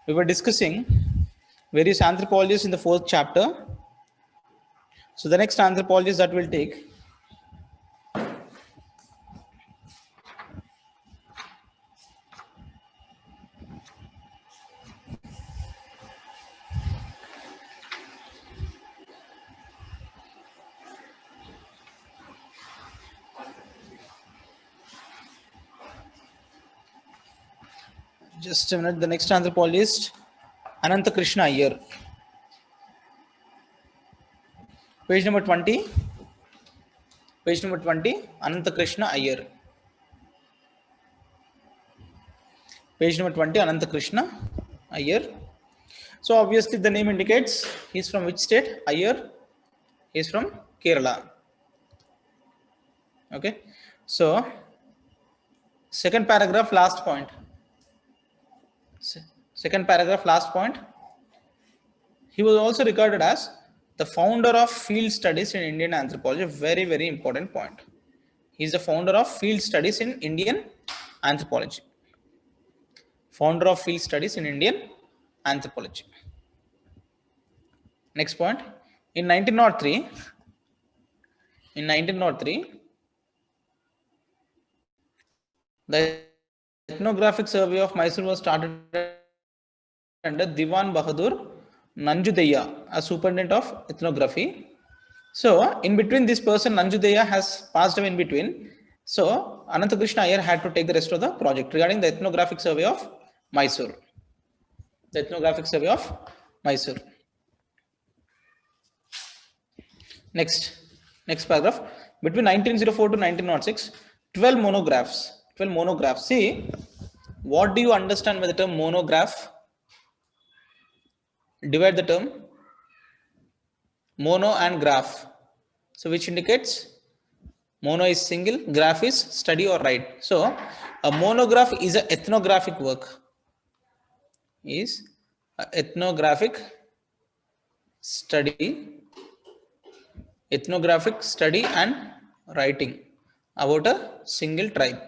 We were discussing various anthropologies in the 4th chapter. So the next anthropologist that we'll take just a minute. The next anthropologist, Anantha Krishna Iyer. Page number 20. Page number 20, Anantha Krishna Iyer. Page number 20, Anantha Krishna Iyer. So obviously the name indicates he's from which state? Iyer. He's from Kerala. Okay. So second paragraph, last point. Second paragraph, last point. He was also regarded as the founder of field studies in Indian anthropology. Very, very important point. He is the founder of field studies in Indian anthropology. Founder of field studies in Indian anthropology. Next point. In 1903, the ethnographic survey of Mysore was started under Diwan Bahadur Nanjudeya, a superintendent of ethnography. So, in between, this person Nanjudeya has passed away in between. So, Anantha Krishna Iyer had to take the rest of the project regarding the ethnographic survey of Mysore. The ethnographic survey of Mysore. Next paragraph. Between 1904 to 1906, 12 monographs. 12 monographs. See, what do you understand by the term monograph? Divide the term mono and graph. So which indicates mono is single, graph is study or write. So a monograph is an ethnographic work. Is an ethnographic study and writing about a single tribe.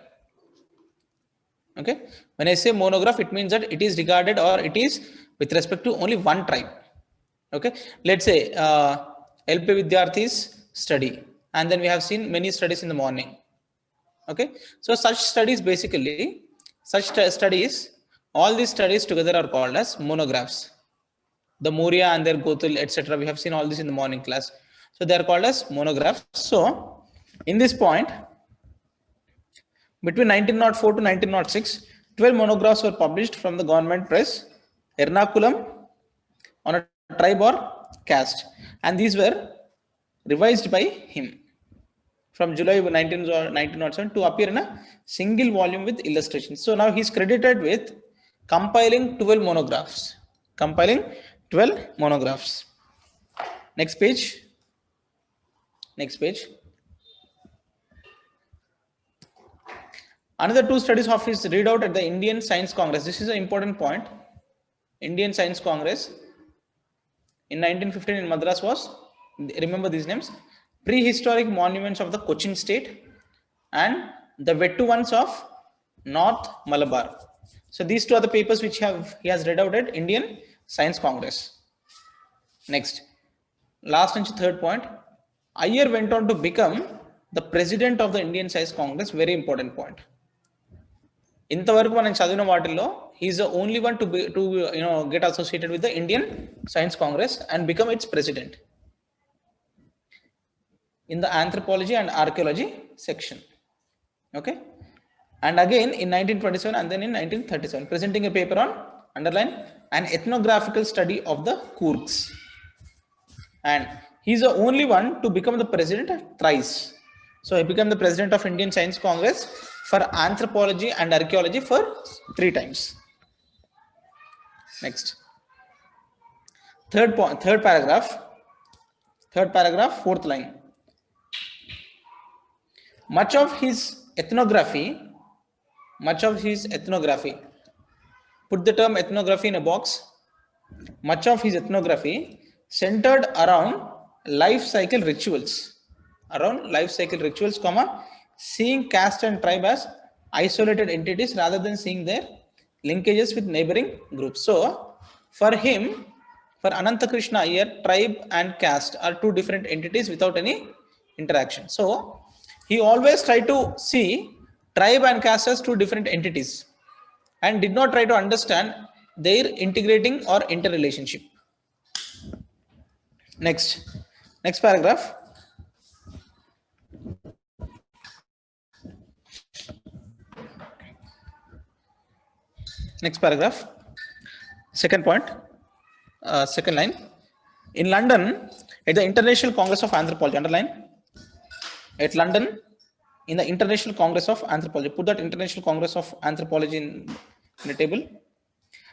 Okay, when I say monograph, it means that it is regarded or it is with respect to only one tribe. Okay, let's say LP Vidyarthis study, and then we have seen many studies in the morning. Okay, so such studies, basically studies, all these studies together are called as monographs. The Moria and their Gothul, etc. We have seen all this in the morning class. So they are called as monographs. So in this point, between 1904 to 1906, 12 monographs were published from the government press, Ernakulam, on a tribe or caste. And these were revised by him from July 1907 to appear in a single volume with illustrations. So now he is credited with compiling 12 monographs. Next page. Another two studies of his read out at the Indian Science Congress. This is an important point. Indian Science Congress in 1915 in Madras was, remember these names, prehistoric monuments of the Cochin state and the Vettuans of North Malabar. So these two are the papers which he has read out at Indian Science Congress. Next, last and third point. Iyer went on to become the president of the Indian Science Congress. Very important point. ఇంతవరకు మనం చదివిన వాటిల్లో he's the only one to get associated with the Indian Science Congress and become its president in the anthropology and archaeology section. Okay, and again in 1927 and then in 1937, presenting a paper on, underline, an ethnographical study of the Kurgs. And he's the only one to become the president thrice. So he became the president of Indian Science Congress for anthropology and archaeology for 3 times. Next, third paragraph, fourth line. Much of his ethnography, put the term ethnography in a box. Much of his ethnography centered around life cycle rituals, seeing caste and tribe as isolated entities rather than seeing their linkages with neighboring groups. So For him, for Anantha Krishna Iyer, tribe and caste are two different entities without any interaction. So he always tried to see tribe and caste as two different entities and did not try to understand their integrating or interrelationship. Next paragraph. Next paragraph. Second point, second line. In London, at the International Congress of Anthropology, underline, at London, in the International Congress of Anthropology, put that International Congress of Anthropology in the table.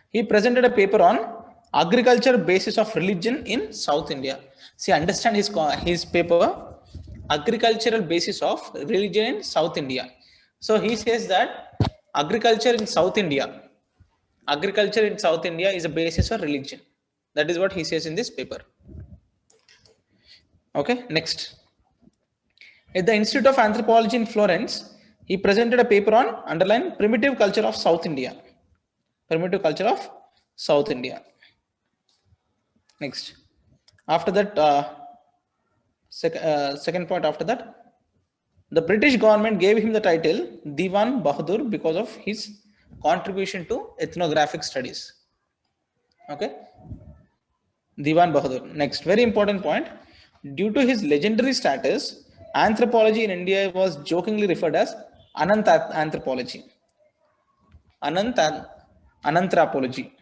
He presented a paper on agriculture basis of religion in South India. See, understand his paper, agricultural basis of religion in South India. So he says that agriculture in South India is a basis of religion. That is what he says in this paper. Okay, next. At the Institute of Anthropology in Florence, he presented a paper on, underline, primitive culture of South India. Primitive culture of South India. Next. After that, second point after that, the British government gave him the title Diwan Bahadur because of his contribution to ethnographic studies. Okay. Diwan Bahadur. Next, very important point. Due to his legendary status, anthropology in India was jokingly referred as Anant anthropology. Ananthropology.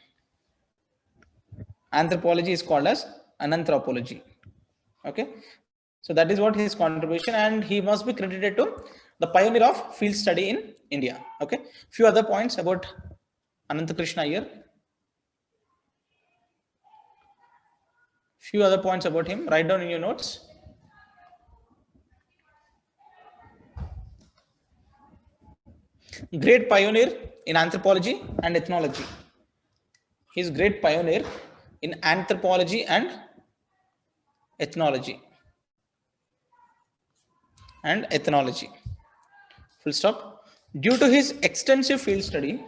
Anthropology is called as Ananthropology. Okay. So that is what his contribution, and he must be credited to the pioneer of field study in India. Okay. Few other points about Anantha Krishna Iyer. Few other points about him. Write down in your notes. Great pioneer in anthropology and ethnology. He is great pioneer in anthropology and ethnology. Full stop. Due to his extensive field study,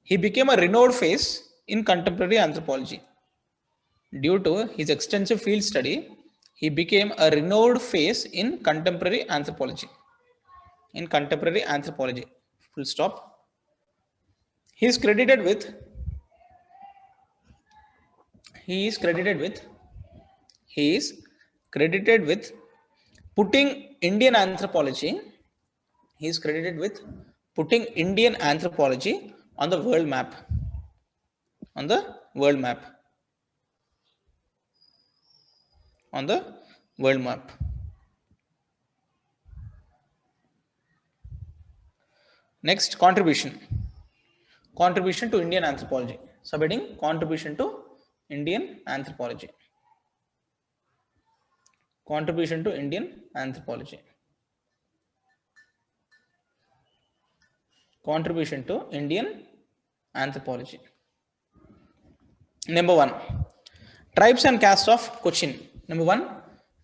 he became a renowned face in contemporary anthropology. Due to his extensive field study, he became a renowned face in contemporary anthropology. Full stop. He is credited with putting Indian anthropology. He is credited with putting Indian anthropology on the world map. Next, contribution to Indian anthropology. Subheading, contribution to Indian anthropology. Number 1, tribes and castes of Cochin.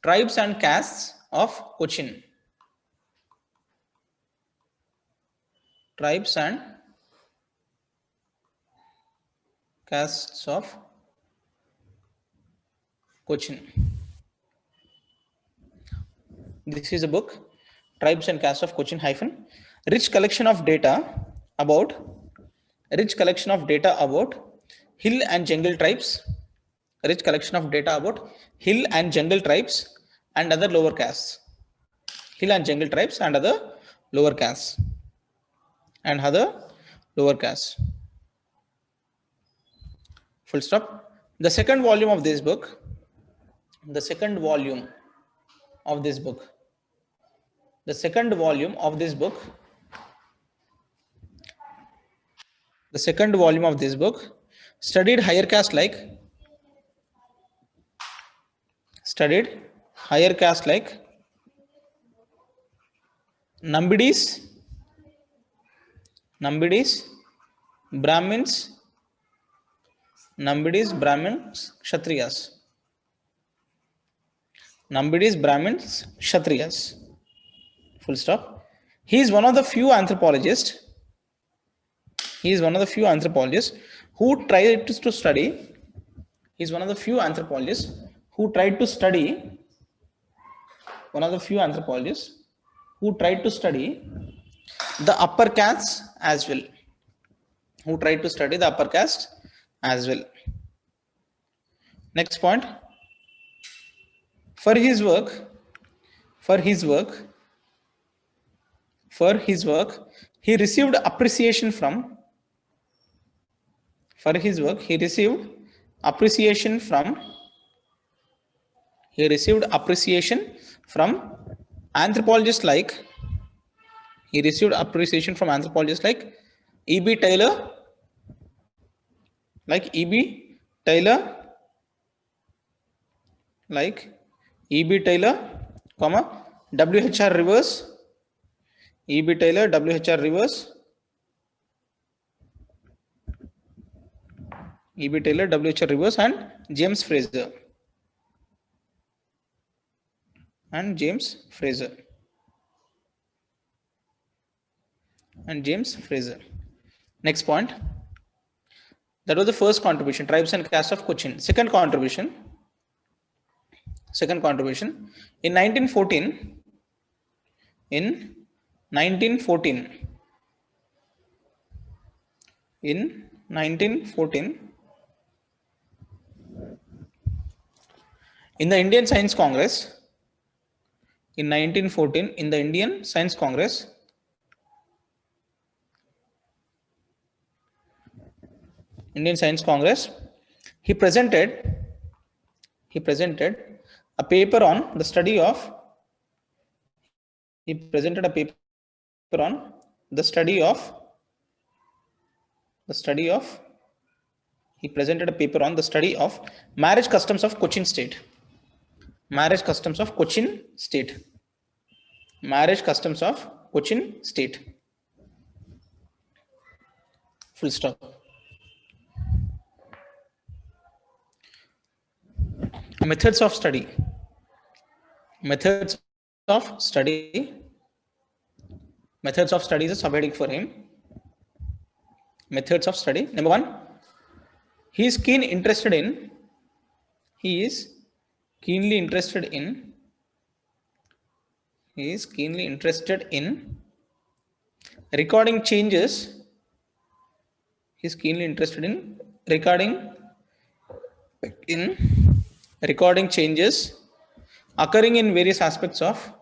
Tribes and castes of Cochin. This is a book, Tribes and Castes of Cochin - rich collection of data about hill and jungle tribes, and other lower castes. Full stop. The second volume of this book studied higher caste like Nambidis, Brahmins, Kshatriyas. Full stop. He is one of the few anthropologists. He is one of the few anthropologists who tried to study. He is one of the few anthropologists who tried to study. One of the few anthropologists who tried to study the upper castes as well. Who tried to study the upper caste as well. Next point. For his work, he received appreciation from. For his work, he received appreciation from. He received appreciation from anthropologists like. He received appreciation from anthropologists like E.B. Taylor, like E.B. Taylor, like E.B. Taylor, comma W.H.R. Rivers, E.B. Taylor, W.H.R. Rivers, E.B. Taylor, W.H.R. Rivers, and James Fraser. And James Fraser. And James Fraser. Next point. That was the first contribution, tribes and castes of Cochin. Second contribution. In 1914. In 1914. In the Indian Science Congress. In 1914, in the Indian Science Congress. He presented a paper on the study of. He presented a paper on the study of. He presented a paper on the study of marriage customs of Cochin State. Marriage customs of Cochin State. Marriage customs of Cochin State. Full stop. Methods of study. Methods of study is a subheading for him. Methods of study. Number one, he is keenly interested in recording changes. He is keenly interested in recording changes occurring in various aspects of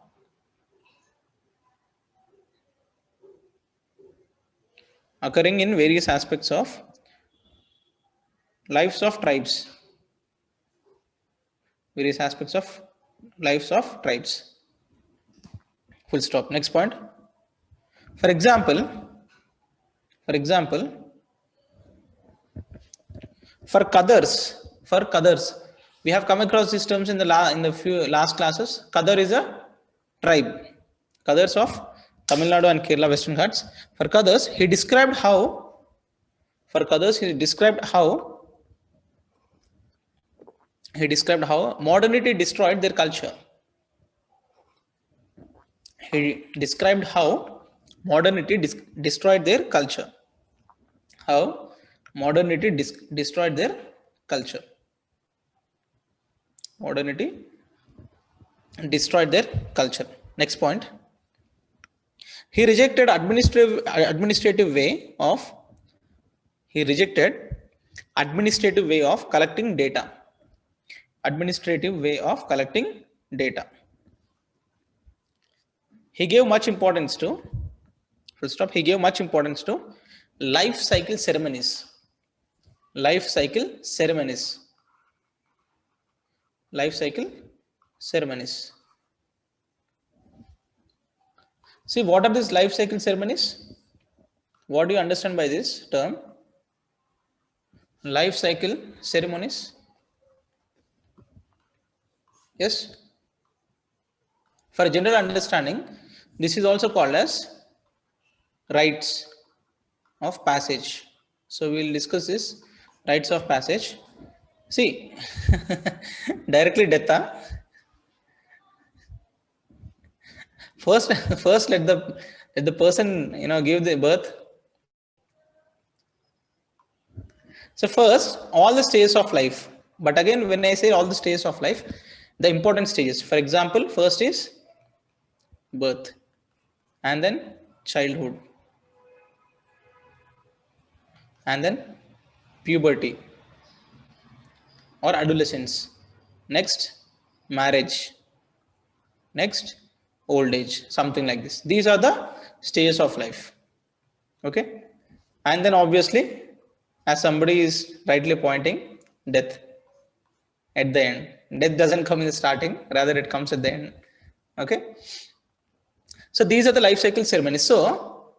lives of tribes. Various aspects of lives of tribes. Full stop. Next point. For example, for Kadars, we have come across these terms in the few last classes. Kadar is a tribe. Kadars of Tamil Nadu and Kerala Western Ghats. For Kadars, he described how modernity destroyed their culture. He described how modernity destroyed their culture. How modernity destroyed their culture. Modernity destroyed their culture. Next point. He rejected administrative way of collecting data. He gave much importance to. Full stop. He gave much importance to life cycle ceremonies. Life cycle ceremonies. See, what are these life cycle ceremonies? What do you understand by this term? Life cycle ceremonies. Yes. For general understanding, this is also called as rites of passage. So we will discuss this rites of passage. See, directly death. First, first let the person give the birth. So first, all the stages of life. But again, when I say all the stages of life, the important stages. For example, first is birth, and then childhood, and then puberty or adolescence. Next, marriage. Next, old age, something like this. These are the stages of life. Okay. And then obviously, as somebody is rightly pointing, death at the end. Death doesn't come in the starting, rather it comes at the end. Okay. So these are the life cycle ceremonies. So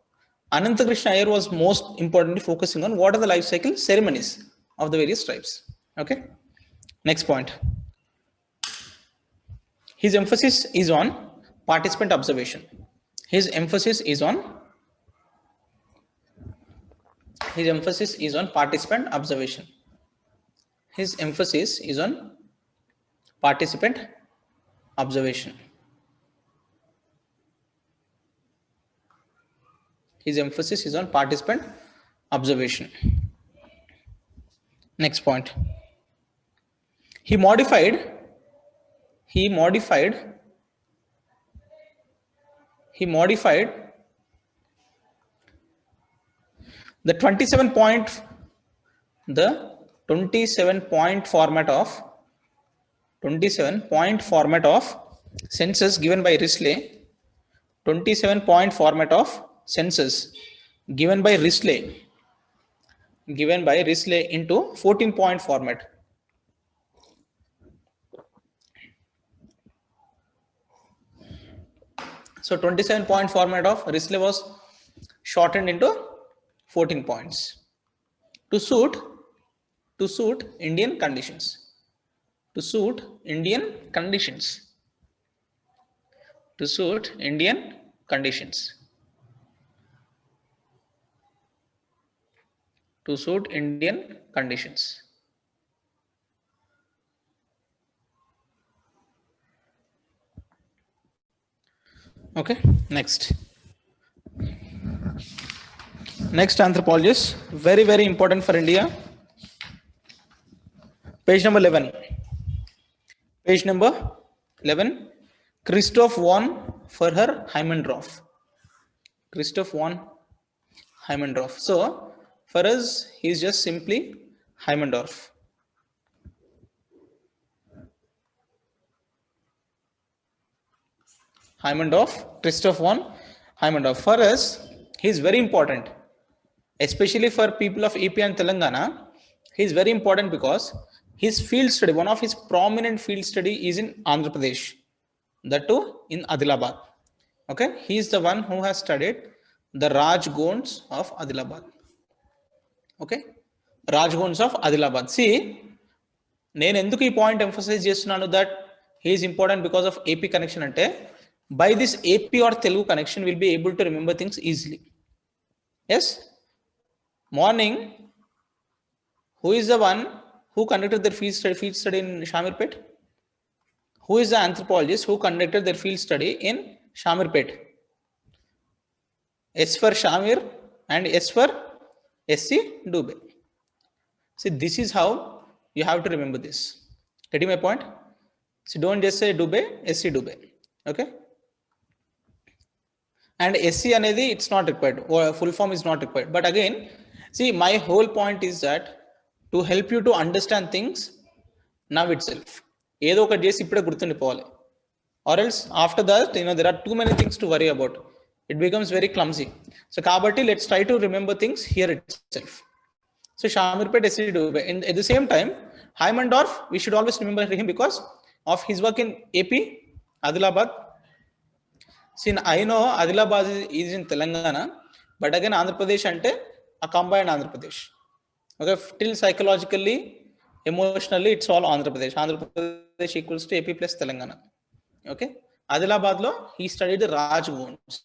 Ananta Krishna Iyer was most importantly focusing on what are the life cycle ceremonies of the various tribes. Okay. Next point. His emphasis is on participant observation. His emphasis is on participant observation. His emphasis is on participant observation. His emphasis is on participant observation. Next point. He modified the 27 point format of census given by Risley. 27-point format of census given by Risley into 14-point format. So 27-point format of Risley was shortened into 14 points to suit Indian conditions. To suit Indian conditions. Okay, next anthropologist, very important for India. Page number 11. Christoph von Herr-Heimendorff. So for us, he's just simply Heimendorff. Christoph von Heimendorff. For us, he's very important, especially for people of AP and Telangana. He's very important because his field study, one of his prominent field study is in Andhra Pradesh, that too in Adilabad. Okay, he is the one who has studied the Rajgons of Adilabad. Okay, Rajgons of Adilabad. See, నేను ఎందుకు ఈ point emphasize చేస్తున్నాను that he is important because of AP connection అంటే by this AP or Telugu connection we'll be able to remember things easily. Yes, morning, who is the one who conducted their field study in Shamirpet? Who is the anthropologist who conducted their field study in Shamirpet? S for Shamir and S for SC Dubey. See, this is how you have to remember this. Getting my point? So don't just say Dubey, SC Dubey. Okay? And SC anedi, it's not required. Or full form is not required. But again, see, my whole point is that to help you to understand things now itself. ఏదో ఒకటి చేసి ఇప్పుడే గుర్తుండిపోవాలి. Or else after that, there are too many things to worry about. It becomes very clumsy. So kabatti, let's try to remember things here itself. So Shamirpet, SC Dubey. At the same time, Heimendorff, we should always remember him because of his work in AP, Adilabad. See, I know Adilabad is in Telangana, but again, Andhra Pradesh ante a combined Andhra Pradesh. Okay, till psychologically, emotionally, it's all Andhra Pradesh. Andhra Pradesh equals to AP plus Telangana. Okay, Adilabad lo he studied the Rajgons.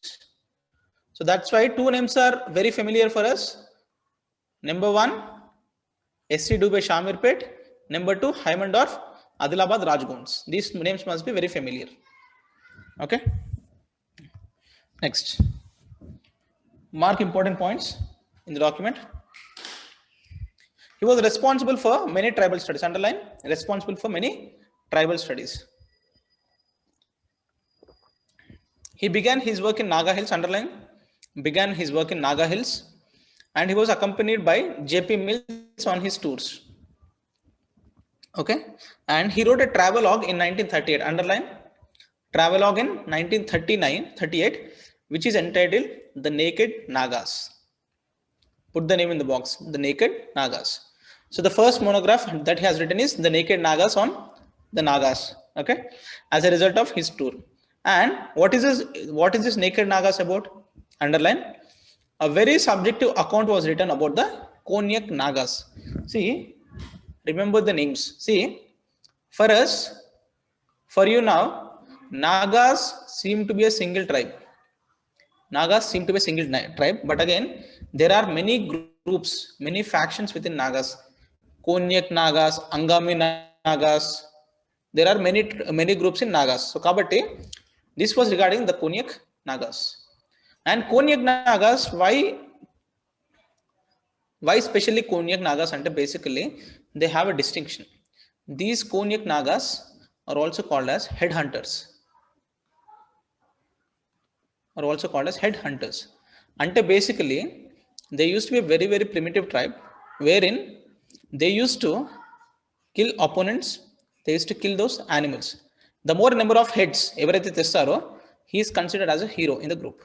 So that's why two names are very familiar for us. Number 1, SC Dubey Shamirpet. Number 2, Heimendorff, Adilabad Rajgons. These names must be very familiar. Okay. Next, mark important points in the document. He was responsible for many tribal studies. Underline, responsible for many tribal studies. He began his work in Naga Hills. Underline, began his work in Naga Hills, and he was accompanied by J.P. Mills on his tours. Okay, and he wrote a travelogue in 1938. Underline, travelogue in 1939-38, which is entitled The Naked Nagas. Put the name in the box, The Naked Nagas. So the first monograph that he has written is The Naked Nagas on the Nagas. Okay, as a result of his tour. And what is this Naked Nagas about? Underline, a very subjective account was written about the Konyak Nagas. See, remember the names. See, for us, for you now, Nagas seem to be a single tribe. Nagas seem to be a single tribe, but again, there are many groups, many factions within Nagas. Konyak Nagas, Angami Nagas. There are many groups in Nagas. So, kabatti, this was regarding the Konyak Nagas. And Konyak Nagas, why especially Konyak Nagas? And basically, they have a distinction. These Konyak Nagas are also called as headhunters. And basically, they used to be a very, very primitive tribe, wherein they used to kill opponents. They used to kill those animals. The more number of heads, everything testaro, he is considered as a hero in the group.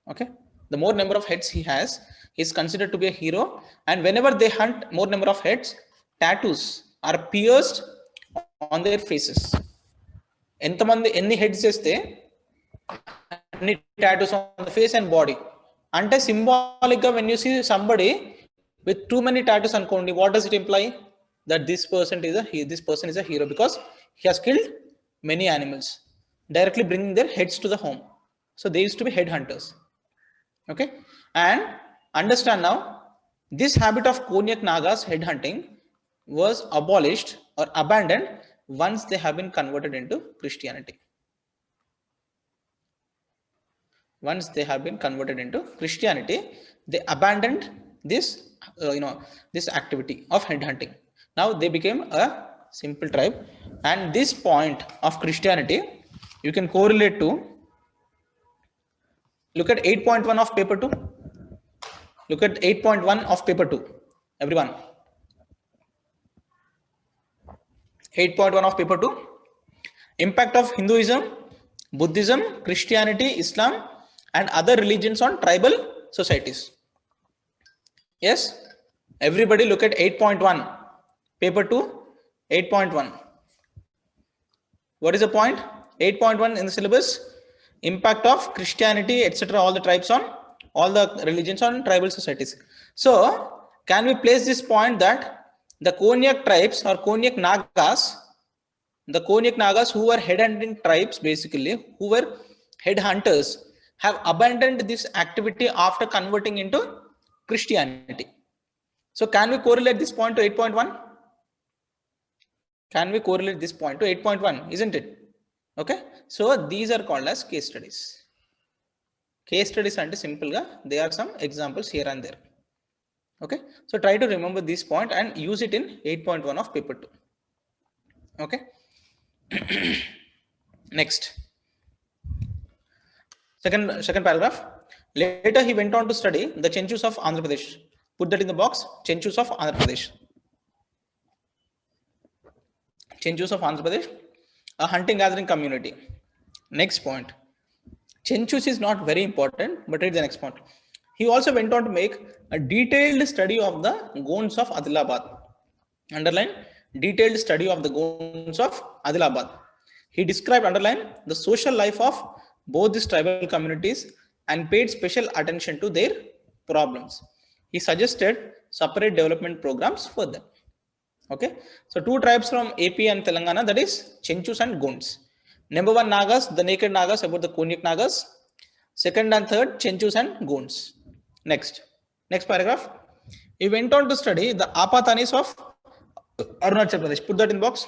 Okay, the more number of heads he has, he is considered to be a hero. And whenever they hunt more number of heads, tattoos are pierced on their faces. Any heads cheste any tattoos on the face and body. Ante symbolic when you see somebody with too many tattoos ankondi, what does it imply? That this person is a hero because he has killed many animals, directly bringing their heads to the home. So they used to be headhunters. Okay, and understand now, this habit of Konyak Nagas headhunting was abolished or abandoned once they have been converted into Christianity. Once they have been converted into Christianity, they abandoned this, this activity of headhunting. Now they became a simple tribe, and this point of Christianity you can correlate to. Look at 8.1 of paper 2. Look at 8.1 of paper 2. Everyone. 8.1 of paper 2. Impact of Hinduism, Buddhism, Christianity, Islam, and other religions on tribal societies. Yes, everybody look at 8.1, paper 2, 8.1. What is the point? 8.1 in the syllabus, impact of Christianity, etc., all the tribes on, all the religions on tribal societies. So, can we place this point that the Konyak tribes or Konyak Nagas, the Konyak Nagas who were headhunting tribes, basically, who were headhunters, have abandoned this activity after converting into Christianity. So can we correlate this point to 8.1? Can we correlate this point to 8.1? Isn't it? Okay. So these are called as case studies. Case studies and simple ga, there are some examples here and there. Okay. So try to remember this point and use it in 8.1 of paper 2. Okay. Next. Second paragraph. Later, he went on to study the Chenchus of Andhra Pradesh. Put that in the box. Chenchus of Andhra Pradesh. Chenchus of Andhra Pradesh, a hunting gathering community. Next point. Chenchus is not very important, but read the next point. He also went on to make a detailed study of the Gonds of Adilabad. Underline, detailed study of the Gonds of Adilabad. He described, underline, the social life of both these tribal communities and paid special attention to their problems. He suggested separate development programs for them. Okay, so two tribes from AP and Telangana, that is Chenchus and Gonds. Number one, Nagas, the naked Nagas, about the Konyak Nagas. Second and third, Chenchus and Gonds. Next paragraph. He went on to study the Apatanis of Arunachal Pradesh. Put that in box.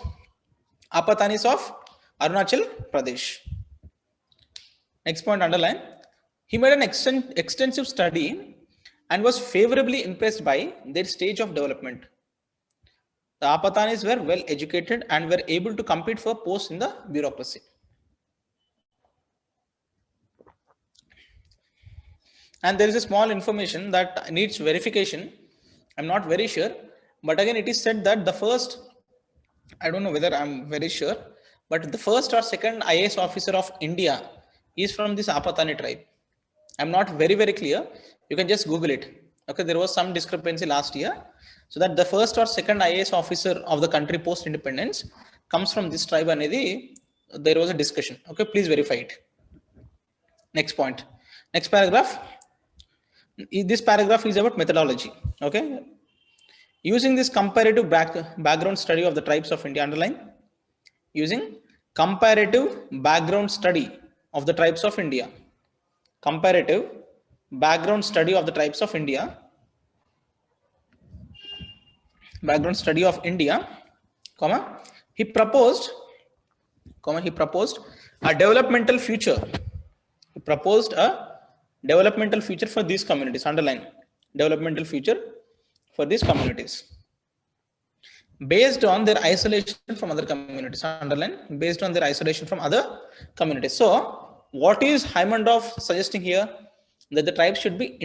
Apatanis of Arunachal Pradesh. Next point, underline. He made an extensive study and was favorably impressed by their stage of development. The Apatanis were well educated and were able to compete for posts in the bureaucracy. And there is a small information that needs verification. I'm not very sure, but again, it is said that the first, I don't know whether I'm very sure, but the first or second IAS officer of India is from this Apatani tribe. I'm not very clear. You can just Google it. Okay, there was some discrepancy last year. So that the first or second IAS officer of the country post independence comes from this tribe. There was a discussion. Okay, please verify it. Next point. Next paragraph. This paragraph is about methodology. Okay. Using this comparative background study of the tribes of India, underline. Using comparative background study of the tribes of India. Comparative background study of the tribes of India. Background study of India, comma, he proposed a developmental future. He proposed a developmental future for these communities. Underline, developmental future for these communities based on their isolation from other communities. Underline, based on their isolation from other communities. So, what is Heimendorf suggesting here? That the tribes should be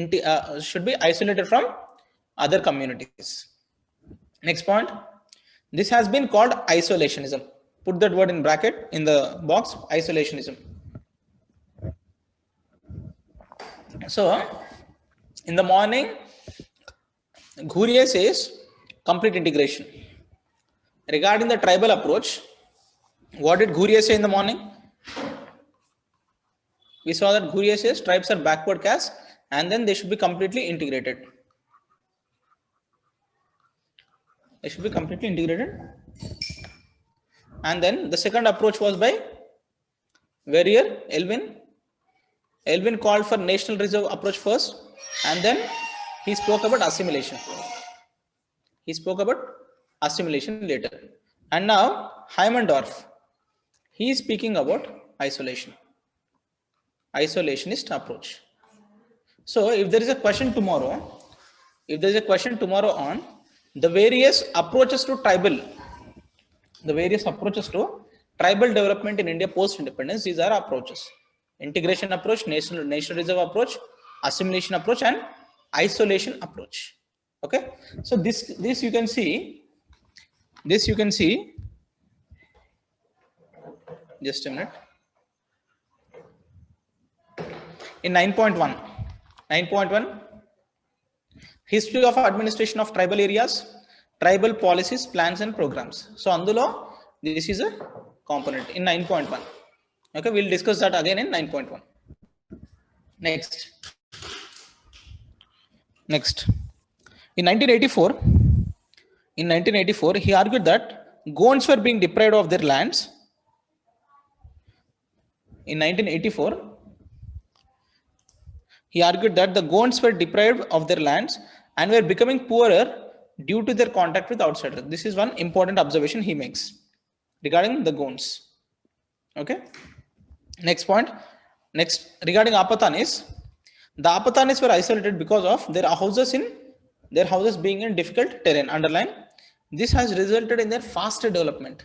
isolated from other communities. Next point. This has been called isolationism. Put that word in bracket in the box, isolationism. So, in the morning, Ghuriye says complete integration. Regarding the tribal approach, what did Ghuriye say in the morning? We saw that Ghuriye says tribes are backward caste and then they should be completely integrated. They should be completely integrated. And then the second approach was by Verrier, Elvin. Elvin called for national reserve approach first, and then he spoke about assimilation. He spoke about assimilation later. And now Heimendorf, he is speaking about isolation. Isolationist approach. So if there is a question tomorrow, on the various approaches to tribal development in India post-independence, these are approaches: integration approach, national reserve approach, assimilation approach, and isolation approach. Okay, so this you can see. Just a minute. In 9.1, history of administration of tribal areas, tribal policies, plans and programs. So andulo this is a component in 9.1. Okay, we'll discuss that again in 9.1. Next. In 1984, he argued that Gonds were being deprived of their lands. In 1984, he argued that the Gonds were deprived of their lands and were becoming poorer due to their contact with outsiders. This is one important observation he makes regarding the Gonds. Okay. Next point. Regarding Apatanis, the Apatanis were isolated because of their houses being in difficult terrain. Underline, this has resulted in their faster development.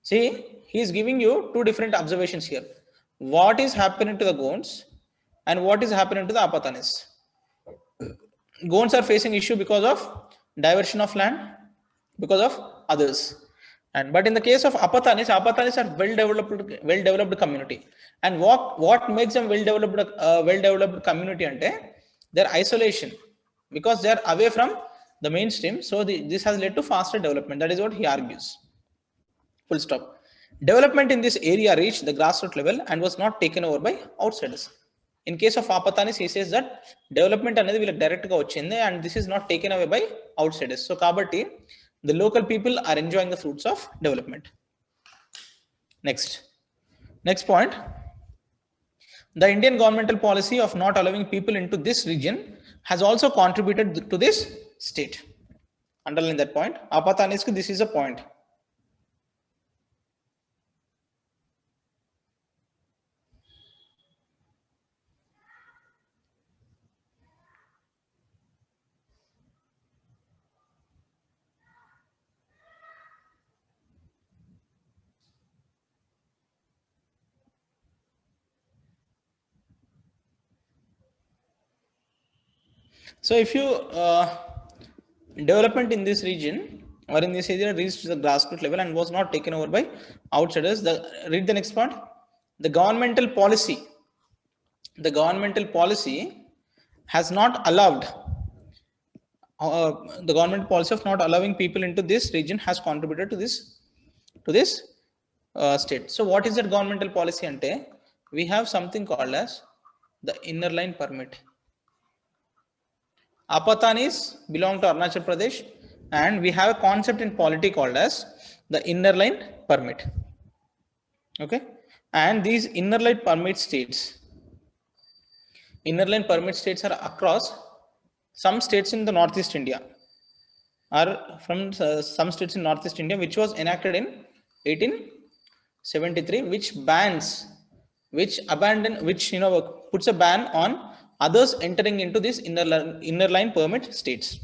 See, he is giving you two different observations here. What is happening to the Gonds and what is happening to the Apatanis? Gonds are facing issue because of diversion of land, because of others. But in the case of Apatanis are well developed community. And what makes them well developed community ante their isolation, because they are away from the mainstream. So this has led to faster development. That is what he argues. Full stop. Development in this area reached the grassroots level and was not taken over by outsiders. In case of Apatanis, he says that development anedi will direct ga vachindi and this is not taken away by outsiders. So kabatti the local people are enjoying the fruits of development. Next point. The Indian governmental policy of not allowing people into this region has also contributed to this state. Underline that point. Apatanis, this is a point. So if you development in this region or in this area reached the grassroots level and was not taken over by outsiders, read the next part. The governmental policy, has not allowed the government policy of not allowing people into this region has contributed to this state. So what is that governmental policy ante? We have something called as the inner line permit. Apatanis belong to Arunachal Pradesh, and we have a concept in polity called as the inner line permit. Okay, and these inner line permit states are across some states in the northeast India, are from some states in northeast India, which was enacted in 1873, which puts a ban on others entering into this inner line permit states.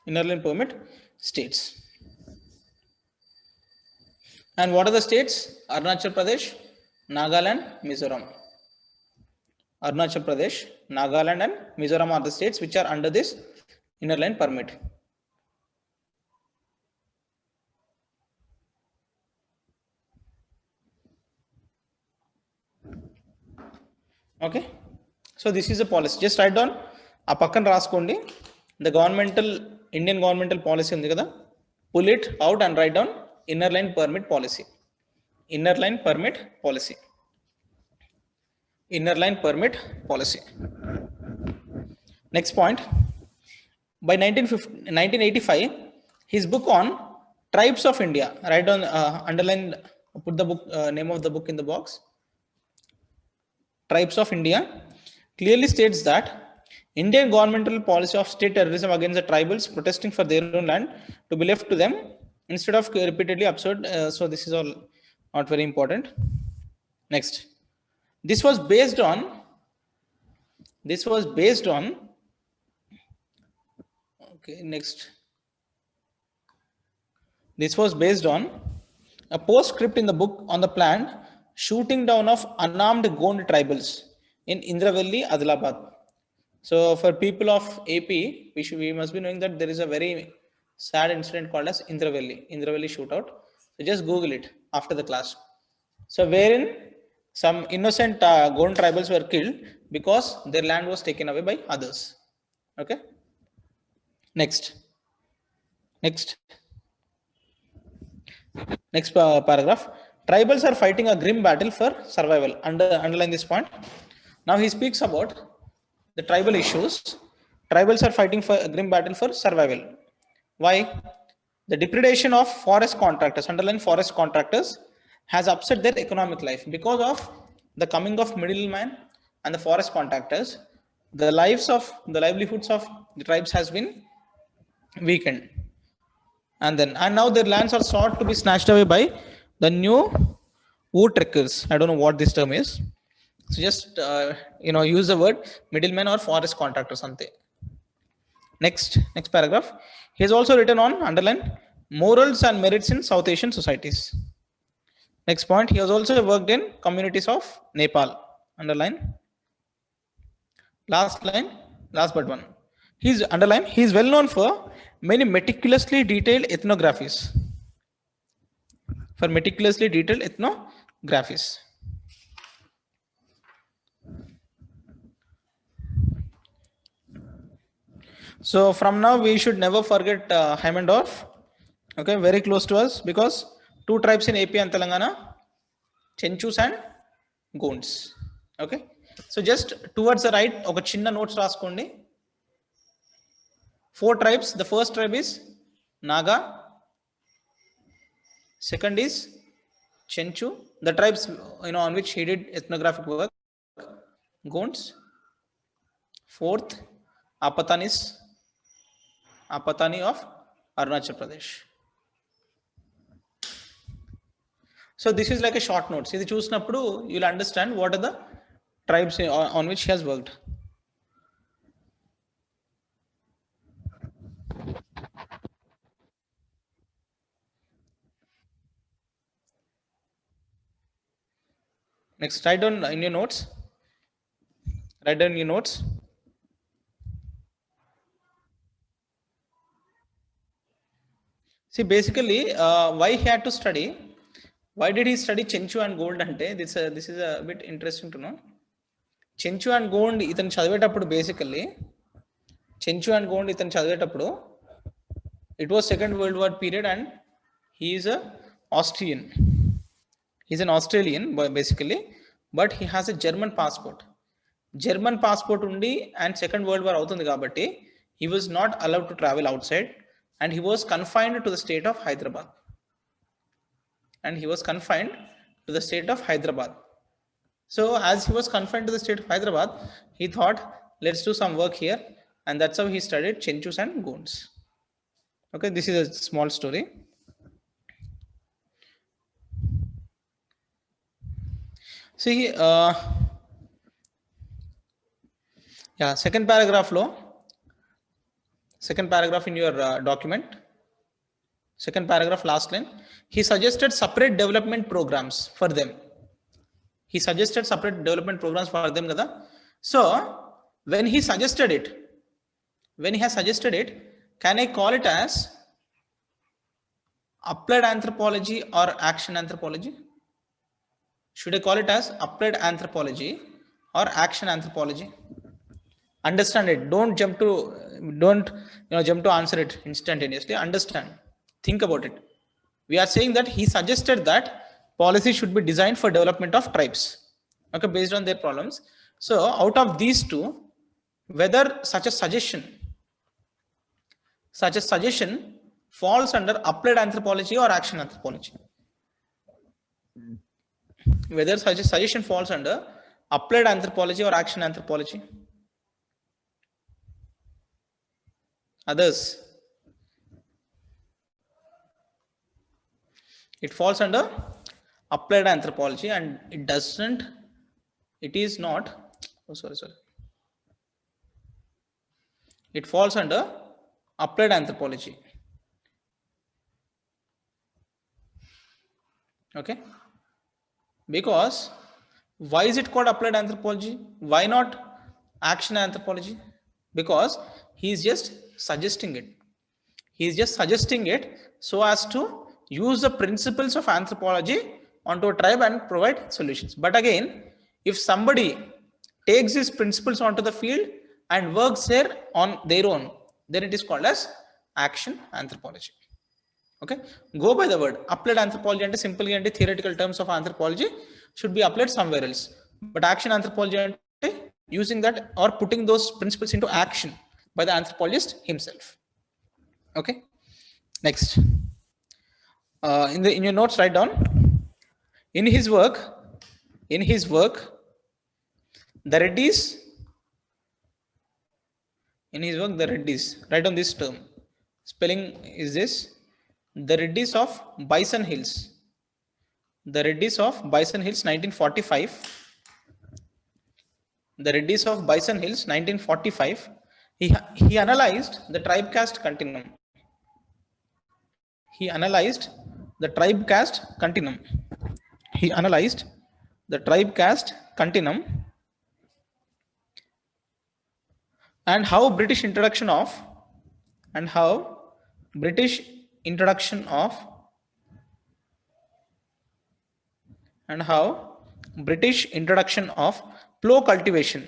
Inner line permit states. And what are the states? Arunachal Pradesh, Nagaland, Mizoram. Arunachal Pradesh, Nagaland, and Mizoram are the states which are under this inner line permit. Okay, so this is a policy. Just write down a pakkan raskondi. The Indian governmental policy undi kada. Pull it out and write down inner line permit policy. Inner line permit policy. Inner line permit policy. Next point. By 1985, his book on Tribes of India. Write down, underline, put the book name of the book in the box. Tribes of India clearly states that Indian governmental policy of state terrorism against the tribals protesting for their own land to be left to them instead of repeatedly absurd. So this is all not very important. Next, this was based on. Okay, next. This was based on a postscript in the book on the planned shooting down of unarmed Gond tribals in Indravelli, Adilabad. So for people of AP, we must be knowing that there is a very sad incident called as Indravelli shootout. So just Google it after the class. So wherein some innocent Gond tribals were killed because their land was taken away by others. Okay. Next. Next paragraph. Tribals are fighting a grim battle for survival. Underline this point. Now he speaks about the tribal issues. Tribals are fighting for a grim battle for survival. Why? The depredation of forest contractors, underline forest contractors, has upset their economic life. Because of the coming of middlemen and the forest contractors, the livelihoods of the tribes has been weakened. And now their lands are sought to be snatched away by the new woodtrekkers. I don't know what this term is. So just use the word middlemen or forest contractors. Next paragraph. He has also written on, underline, morals and merits in South Asian societies. Next point. He has also worked in communities of Nepal. Underline. Last but one. He's well known for many meticulously detailed ethnographies. So from now we should never forget Heimendorf. Okay, very close to us because two tribes in AP and Telangana, Chenchus and Gonds. Okay, so just towards the right, oka chinna notes raskondi. 4 tribes. The first tribe is Naga. Second is Chenchu. The tribes on which he did ethnographic work. Gonds. Fourth, Apatani of Arunachal Pradesh. So this is like a short note. See, chusinapudu you'll understand what are the tribes on which he has worked. Next, write down in your notes. Write down your notes. See, basically, why he had to study? Why did he study Chenchu and Gold? Ante this is a bit interesting to know. Chenchu and Gold ఇతను చదివేటప్పుడు basically Chenchu and Gold ఇతను చదివేటప్పుడు it was Second World War period and he is a Austrian. He's an Australian basically, but he has a German passport. German passport undi and Second World War avutundi kabatti he was not allowed to travel outside and he was confined to the state of Hyderabad. So as he was confined to the state of Hyderabad, he thought, let's do some work here, and that's how he studied Chenchus and Gonds. Okay, this is a small story. See, second paragraph in your document, second paragraph, last line. He suggested separate development programs for them. Kada. So when he has suggested it, can I call it as applied anthropology or action anthropology? Should I call it as applied anthropology or action anthropology? Understand it. Don't jump to answer it instantaneously. Understand. Think about it. We are saying that he suggested that policy should be designed for development of tribes, okay, based on their problems. So out of these two, whether such a suggestion falls under applied anthropology or action anthropology. Whether such a suggestion falls under applied anthropology or action anthropology. Others, it falls under applied anthropology and it falls under applied anthropology. Okay, because why is it called applied anthropology? Why not action anthropology? Because he is just suggesting it so as to use the principles of anthropology onto a tribe and provide solutions. But again, if somebody takes these principles onto the field and works there on their own, then it is called as action anthropology. Okay, go by the word. Applied anthropology and simply and theoretical terms of anthropology should be applied somewhere else, but action anthropology and using that or putting those principles into action by the anthropologist himself. Okay, next. In your notes, write down, in his work the Reddys, write down this term. Spelling is this: the Reddys of Bison Hills, 1945. The Reddys of Bison Hills, 1945. He analyzed the tribe caste continuum. He analyzed the tribe caste continuum and how British introduction of plough cultivation,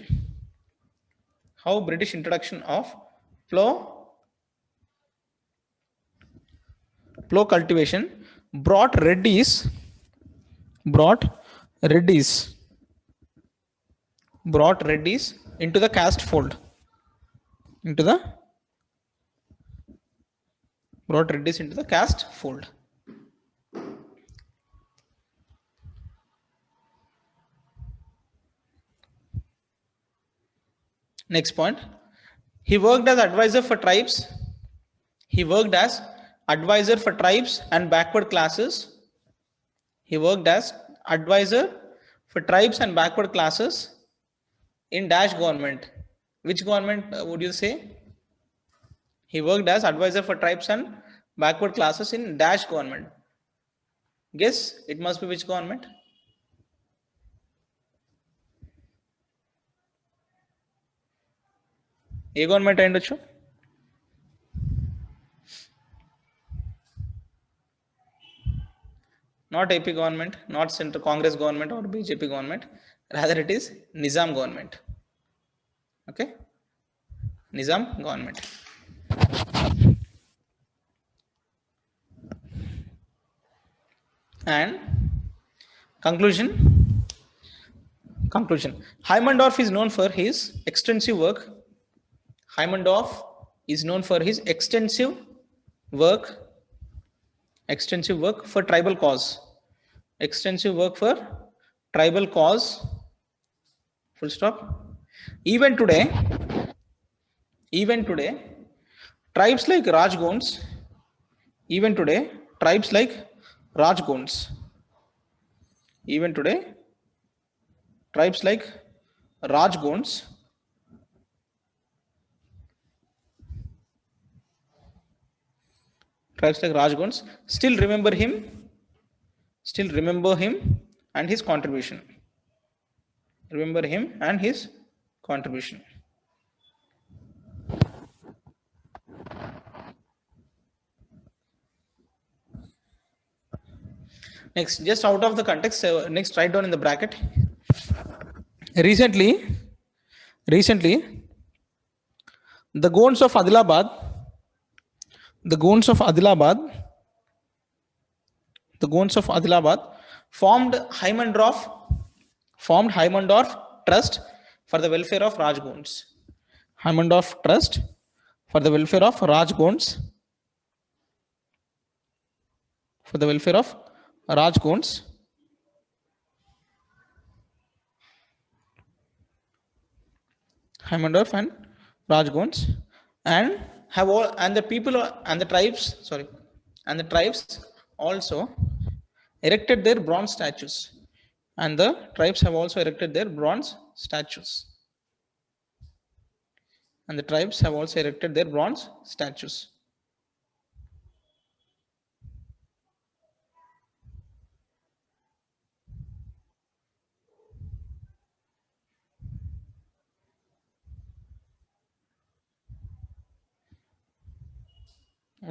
brought Reddys into the caste fold. Next point. He worked as advisor for tribes. And backward classes. In dash government. Which government would you say? He worked as advisor for tribes and backward classes in dash government. Guess, it must be which government? A government అయ్యుండొచ్చు? Not AP government, not Central Congress government or BJP government. Rather, it is Nizam government. Okay, Nizam government. And conclusion. Heimendorf is known for his extensive work. Heimendorf is known for his extensive work for tribal cause. Extensive work for tribal cause. Full stop. Even today, tribes like Rajgons, even today, tribes like Rajgons, even today, tribes like Rajgons still remember him and his contribution. Remember him and his contribution. Next, just out of the context, next write down in the bracket. Recently, the Gonds of Adilabad formed Heimendorf Trust for the welfare of Rajgons. Heimendorf Trust for the welfare of Rajgons. Heimendorf and Rajgons, and have all, and the people and the tribes, also erected their bronze statues. And the tribes have also erected their bronze statues.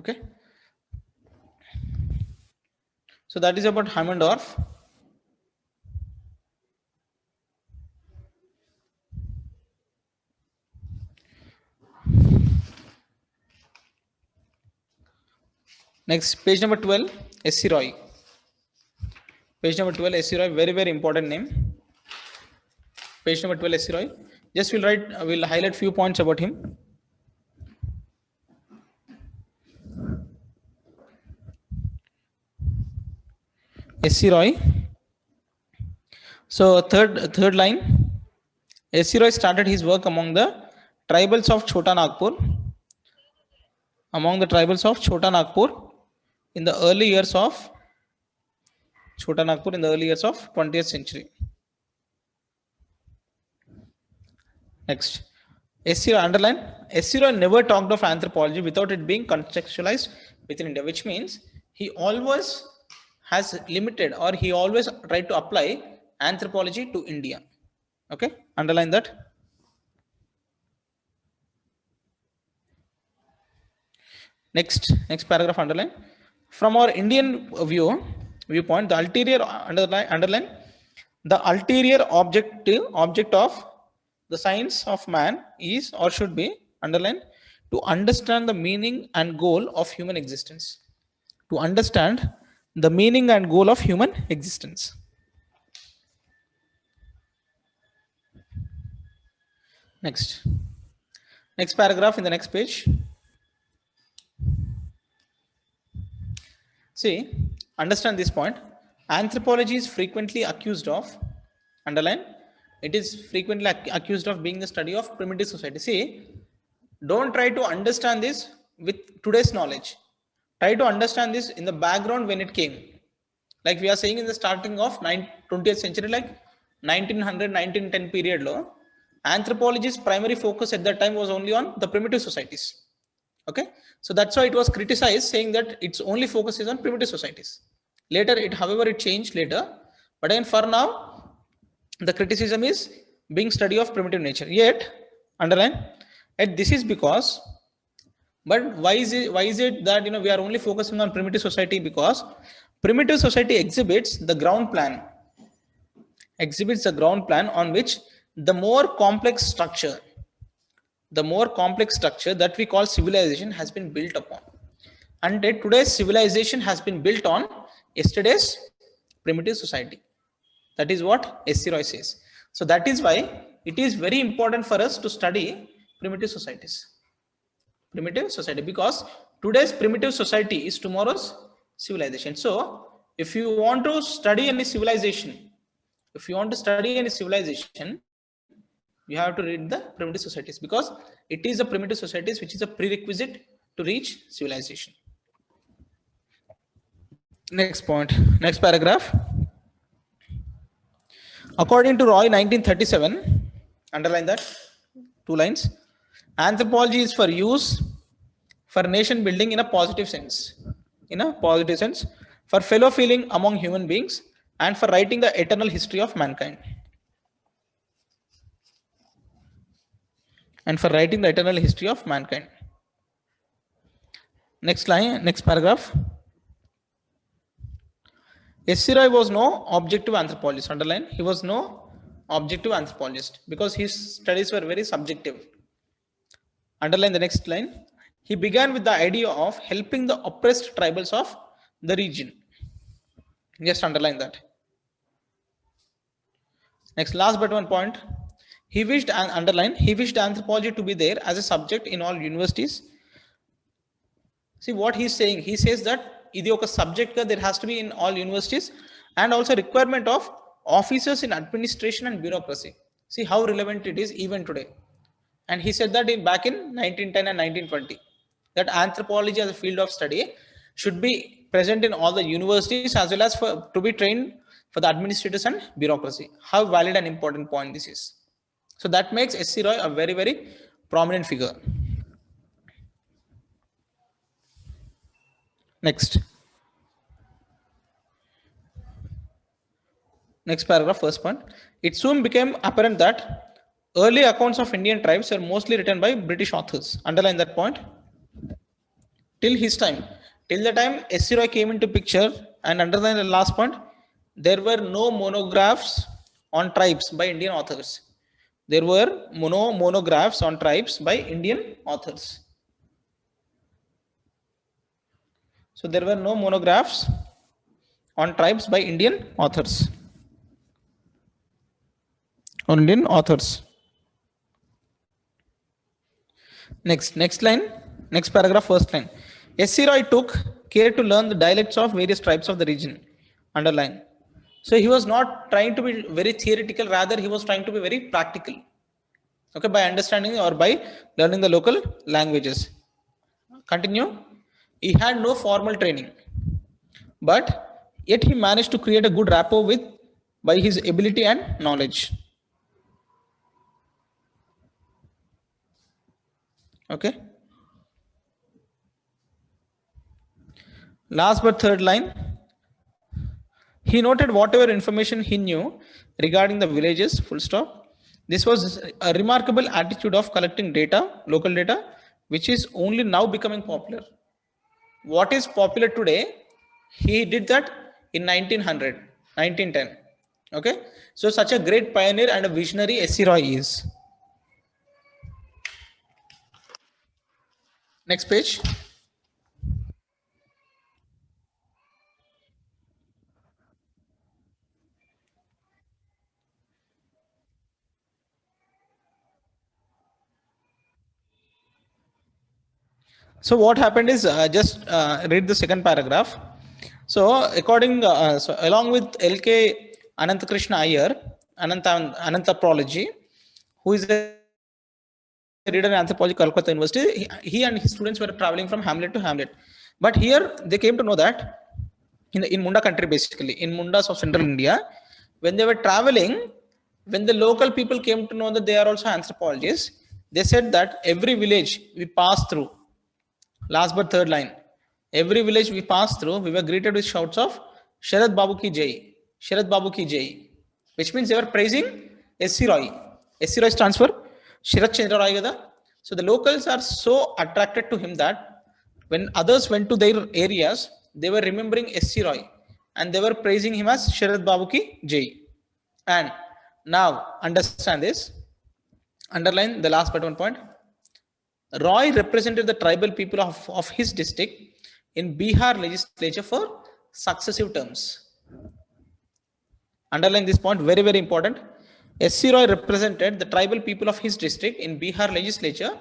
Okay, so that is about Heimendorf. Next, page number 12, S.C. Roy. Page number 12, S.C. Roy, very, very important name. Page number 12, S.C. Roy. Just we'll highlight few points about him. S.C. Roy. So third line, S.C. Roy started his work among the tribals of Chota Nagpur. In the early years of 20th century. Next, S.C. Roy, underline, S.C. Roy never talked of anthropology without it being contextualized within India, which means he always has limited, or he always tried to apply anthropology to India. Okay, underline that. Next paragraph, underline. From our Indian viewpoint, the ulterior, underline, the ulterior object of the science of man is, or should be, underline, to understand the meaning and goal of human existence. To understand the meaning and goal of human existence. Next paragraph in the next page. See, understand this point. Anthropology is frequently accused of, underline, it is frequently accused of being the study of primitive society. See, don't try to understand this with today's knowledge. Try to understand this in the background when it came. Like we are saying in the starting of 20th century, like 1900, 1910 period low, anthropology's primary focus at that time was only on the primitive societies. Okay, so that's why it was criticized, saying that its only focus is on primitive societies. Later, however, it changed later. But then for now, the criticism is being study of primitive nature. Yet, underline, And this is because, but why is it that we are only focusing on primitive society? Because primitive society exhibits the ground plan on which the more complex structure that we call civilization has been built upon. And today's civilization has been built on yesterday's primitive society. That is what S.C. Roy says. So that is why it is very important for us to study primitive societies. Because today's primitive society is tomorrow's civilization. So if you want to study any civilization, you have to read the primitive societies, because it is the primitive societies which is a prerequisite to reach civilization. Next point, next paragraph. According to Roy, 1937, underline that, 2 lines. Anthropology is for use for nation building in a positive sense, for fellow feeling among human beings, and for writing the eternal history of mankind. Next line, next paragraph. S.C. Roy was no objective anthropologist. Underline, he was no objective anthropologist because his studies were very subjective. Underline the next line. He began with the idea of helping the oppressed tribals of the region. Just underline that. Next, last but one point. He wished anthropology to be there as a subject in all universities. See what he's saying. He says that idi oka subject ka there has to be in all universities, and also requirement of officers in administration and bureaucracy. See how relevant it is even today. And he said that back in 1910 and 1920, that anthropology as a field of study should be present in all the universities as well as to be trained for the administrators and bureaucracy. How valid and important point this is. So that makes S.C. Roy a very, very prominent figure. Next paragraph, first point. It soon became apparent that early accounts of Indian tribes were mostly written by British authors. Underline that point. Till the time S.C. Roy came into picture, and underline the last point, there were no monographs on tribes by Indian authors. There were no monographs on tribes by Indian authors. So there were no monographs on tribes by Indian authors. Next line, next paragraph, first line. S.C. Roy took care to learn the dialects of various tribes of the region. Underline. So he was not trying to be very theoretical, rather he was trying to be very practical. Okay, by understanding or by learning the local languages. Continue. He had no formal training, but yet he managed to create a good rapport by his ability and knowledge. Okay. Last but third line. He noted whatever information he knew regarding the villages, full stop. This was a remarkable attitude of collecting data, local data, which is only now becoming popular. What is popular today, he did that in 1910. Okay. So such a great pioneer and a visionary S.C. Roy is. Next page. So what happened is, just read the second paragraph. So along with L.K. Ananthakrishna Iyer, Ananthropology, who is a reader in anthropology, Calcutta University, he and his students were traveling from hamlet to hamlet. But here they came to know that in Munda country, basically in Mundas of central India, when they were traveling, when the local people came to know that they are also anthropologists, they said that every village we pass through, last but third line, every village we passed through, we were greeted with shouts of Sharad Babu ki Jai, Sharad Babu ki Jai, which means they were praising S.C. Roy. S.C. Roy stands for Sharad Chandra Roy Gada. So the locals are so attracted to him that when others went to their areas, they were remembering S.C. Roy and they were praising him as Sharad Babu ki Jai. And now understand this, underline the last but one point. Roy represented the tribal people of his district in Bihar legislature for successive terms. Underline this point, very, very important. S.C. Roy represented the tribal people of his district in Bihar legislature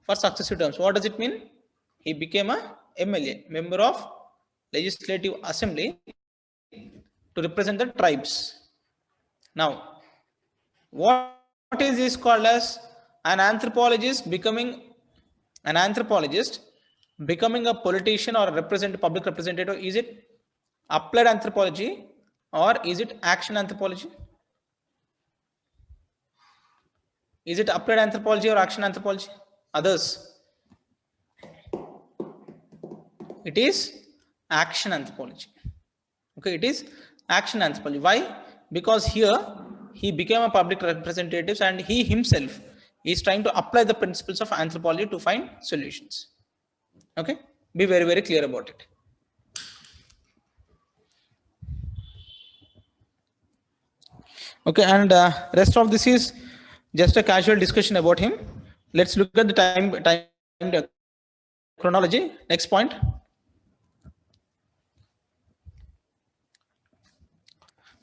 for successive terms. What does it mean? He became a MLA, member of Legislative Assembly, to represent the tribes. Now, what is this called as? An anthropologist becoming a politician or a public representative. Is it applied anthropology or is it action anthropology? Is it applied anthropology or action anthropology? Others. It is action anthropology. Okay, it is action anthropology. Why? Because here he became a public representative and he himself is trying to apply the principles of anthropology to find solutions. Okay, be very, very clear about it. Okay, and rest of this is just a casual discussion about him. Let's look at the time chronology. Next point.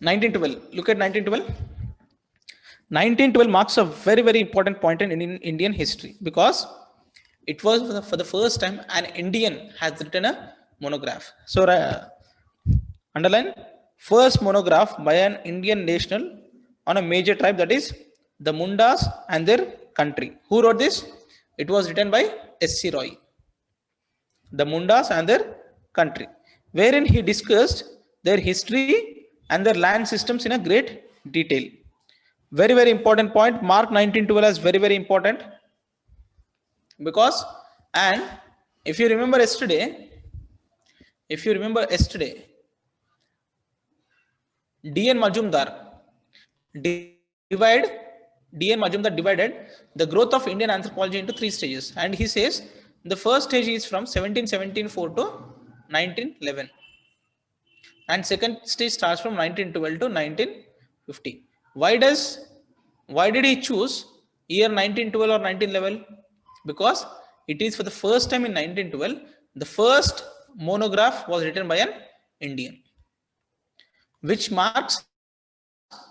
1912. Look at 1912. 1912 marks a very, very important point in Indian history because it was for the first time an Indian has written a monograph. So underline, first monograph by an Indian national on a major tribe, that is the Mundas and their country. Who wrote this? It was written by S.C. Roy. The Mundas and their country, wherein he discussed their history and their land systems in a great detail. Very, very important point. Mark 1912 as very, very important because, and if you remember yesterday, D.N. Majumdar divided the growth of Indian anthropology into 3 stages, and he says the first stage is from 1774 to 1911, and second stage starts from 1912 to 1950. Why did he choose year 1912 or 1911? Because it is for the first time in 1912 the first monograph was written by an Indian, which marks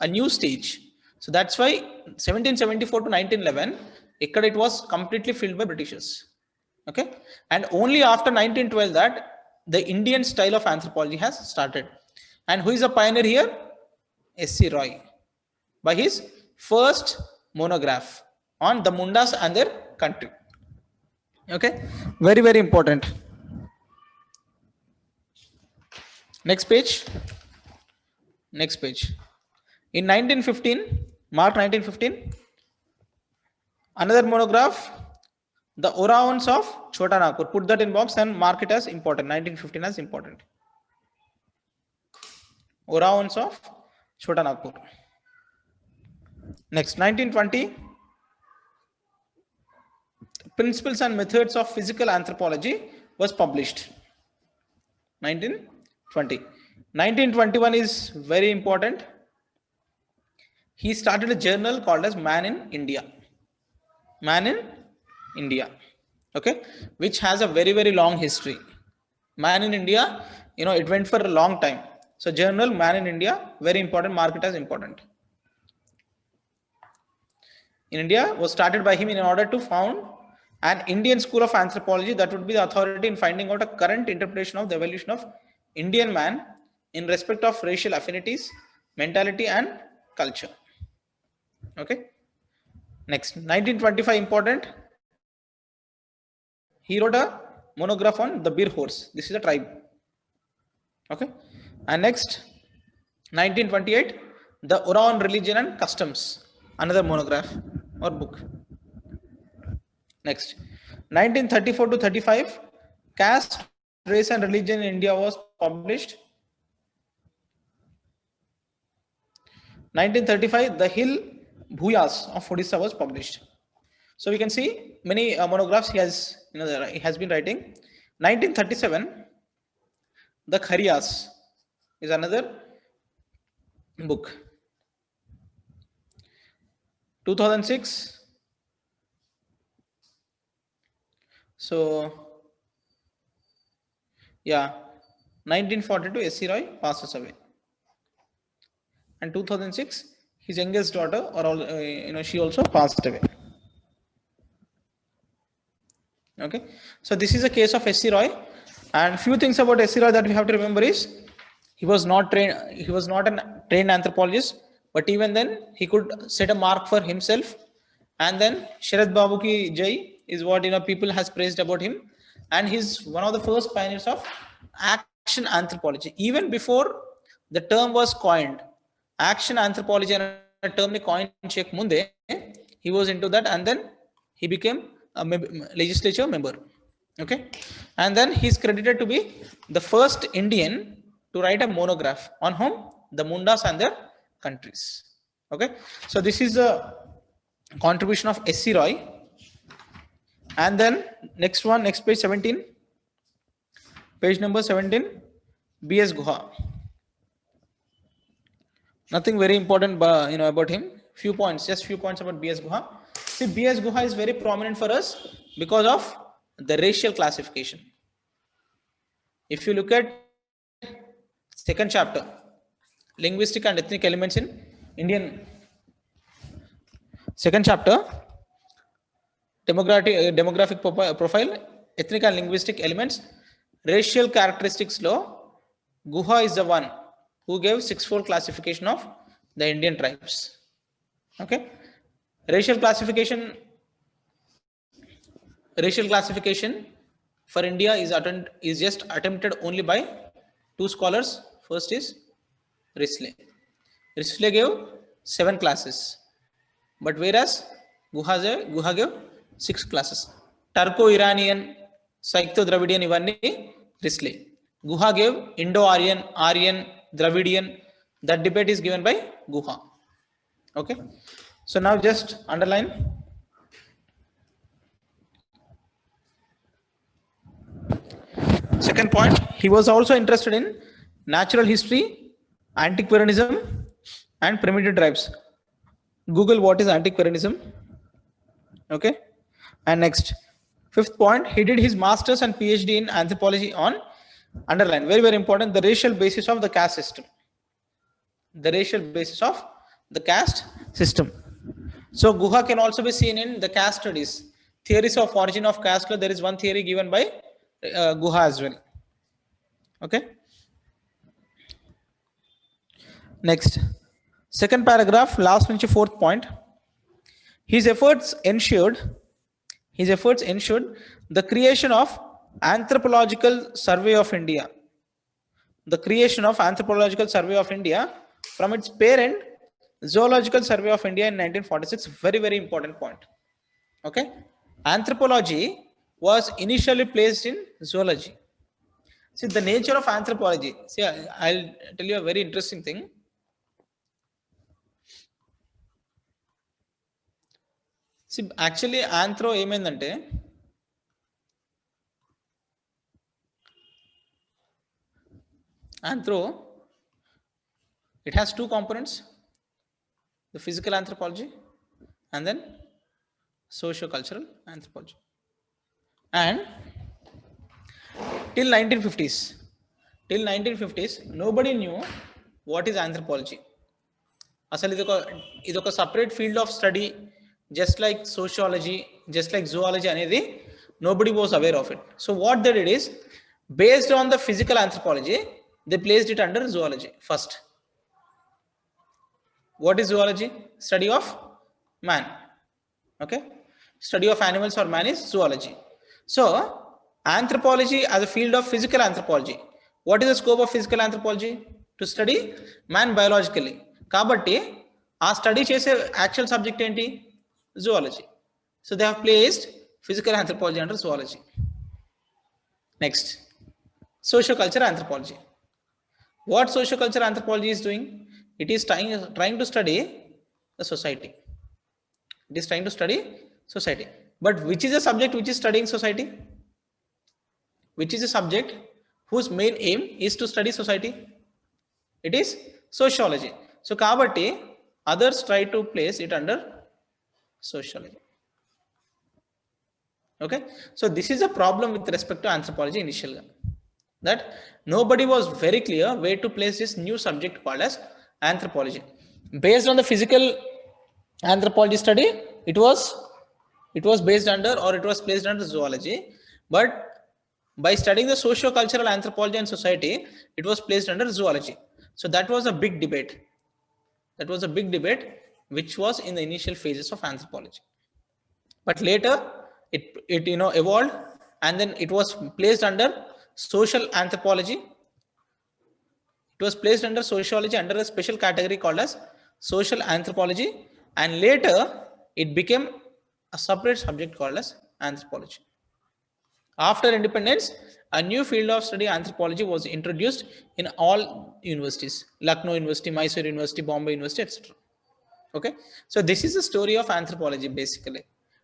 a new stage. So that's why 1774 to 1911 it was completely filled by Britishers. Okay, and only after 1912 that the Indian style of anthropology has started. And who is a pioneer here? S.C. Roy, by his first monograph on the Mundas and their country. Okay, very, very important. Next page. In 1915, March 1915, another monograph, the Oraons of Chota Nagpur. Put that in box and mark it as important. 1915 as important. Oraons of Chota Nagpur. Next, 1920, Principles and Methods of Physical Anthropology was published. 1920. 1921 is very important. He started a journal called as Man in India. Okay, which has a very, very long history. Man in India, it went for a long time. So journal Man in India, very important, mark it as important. In India was started by him in order to found an Indian school of anthropology that would be the authority in finding out a current interpretation of the evolution of Indian man in respect of racial affinities, mentality and culture. Okay. Next, 1925 important. He wrote a monograph on the Bir horse. This is a tribe. Okay. And next, 1928, the Oraon Religion and Customs, another monograph or book. Next, 1934 to 35, Caste, Race and Religion in India was published. 1935, The Hill Bhuyas of Odisha was published. So we can see many monographs he has been writing. 1937, the Khariyas is another book. 2006, so yeah, 1942 S.C. Roy passes away, and 2006 his youngest daughter, or she also passed away. Okay, so this is a case of S.C. Roy, and few things about S.C. Roy that we have to remember is he was not trained. He was not a trained anthropologist, but even then he could set a mark for himself. And then Sharad Babu ki Jai is what people has praised about him, and he's one of the first pioneers of action anthropology. Even before the term was coined, action anthropology and a term coined check munde, he was into that, and then he became a legislature member. Okay, and then he's credited to be the first Indian to write a monograph on whom? The Mundas and their countries. Okay, so this is the contribution of S.C. Roy. And then next page 17, page number 17, B.S. Guha. Nothing very important about him. Just few points about B.S. Guha. See, B.S. Guha is very prominent for us because of the racial classification. If you look at second chapter, linguistic and ethnic elements in Indian, second chapter, demographic profile, ethnic and linguistic elements, racial characteristics law, Guha is the one who gave six-fold classification of the Indian tribes. Okay, racial classification for India is just attempted only by two scholars. First is Risley. Risley gave 7 classes, but whereas Guha gave 6 classes. Turco-Iranian, Psycho-Dravidian ivanni Risley. Guha gave Indo-Aryan, Aryan, Dravidian. That debate is given by Guha. Okay, so now just underline. Second point, he was also interested in natural history, antiquarianism, and primitive tribes. Google what is antiquarianism. Okay, and next, fifth point, he did his master's and PhD in anthropology on, underline, very very important, the racial basis of the caste system. The racial basis of the caste system. So Guha can also be seen in the caste studies. Theories of origin of caste law. There is one theory given by Guha as well. Okay. Next, second paragraph, last nunchi fourth point. His efforts ensured the creation of Anthropological Survey of India. The creation of Anthropological Survey of India from its parent Zoological Survey of India in 1946. Very very important point. Okay, anthropology was initially placed in zoology. See the nature of anthropology. See, I'll tell you a very interesting thing. See, actually anthro ఏమైందంటే anthro, it has two components, the physical anthropology and then socio-cultural anthropology. And till 1950s nobody knew what is anthropology. అసలు ఇది ఒక separate field of study, just like sociology, just like zoology అనేది nobody was aware of it. So what they did is, based on the physical anthropology, they placed it under zoology first. What is zoology? Study of man. Okay, study of animals or man is zoology. So anthropology as a field of physical anthropology. What is the scope of physical anthropology? To study man biologically. Kabatti ఆ study చేసే actual subject ఏంటి? Zoology. So they have placed physical anthropology under zoology. Next, socio-cultural anthropology. What socio-cultural anthropology is doing? It is trying to study the society. It is trying to study society. But which is a subject which is studying society? Which is a subject whose main aim is to study society? It is sociology. So kabatti others try to place it under sociology. Okay, so this is a problem with respect to anthropology initially, that nobody was very clear where to place this new subject called as anthropology. Based on the physical anthropology study, it was based under, or it was placed under zoology, but by studying the socio-cultural anthropology and society, it was placed under zoology. So that was a big debate. That was a big debate which was in the initial phases of anthropology. But later it evolved, and then it was placed under social anthropology. It was placed under sociology under a special category called as social anthropology, and later it became a separate subject called as anthropology. After independence, a new field of study, anthropology, was introduced in all universities: Lucknow University, Mysore University, Bombay University, etc. Okay, so this is the story of anthropology. Basically,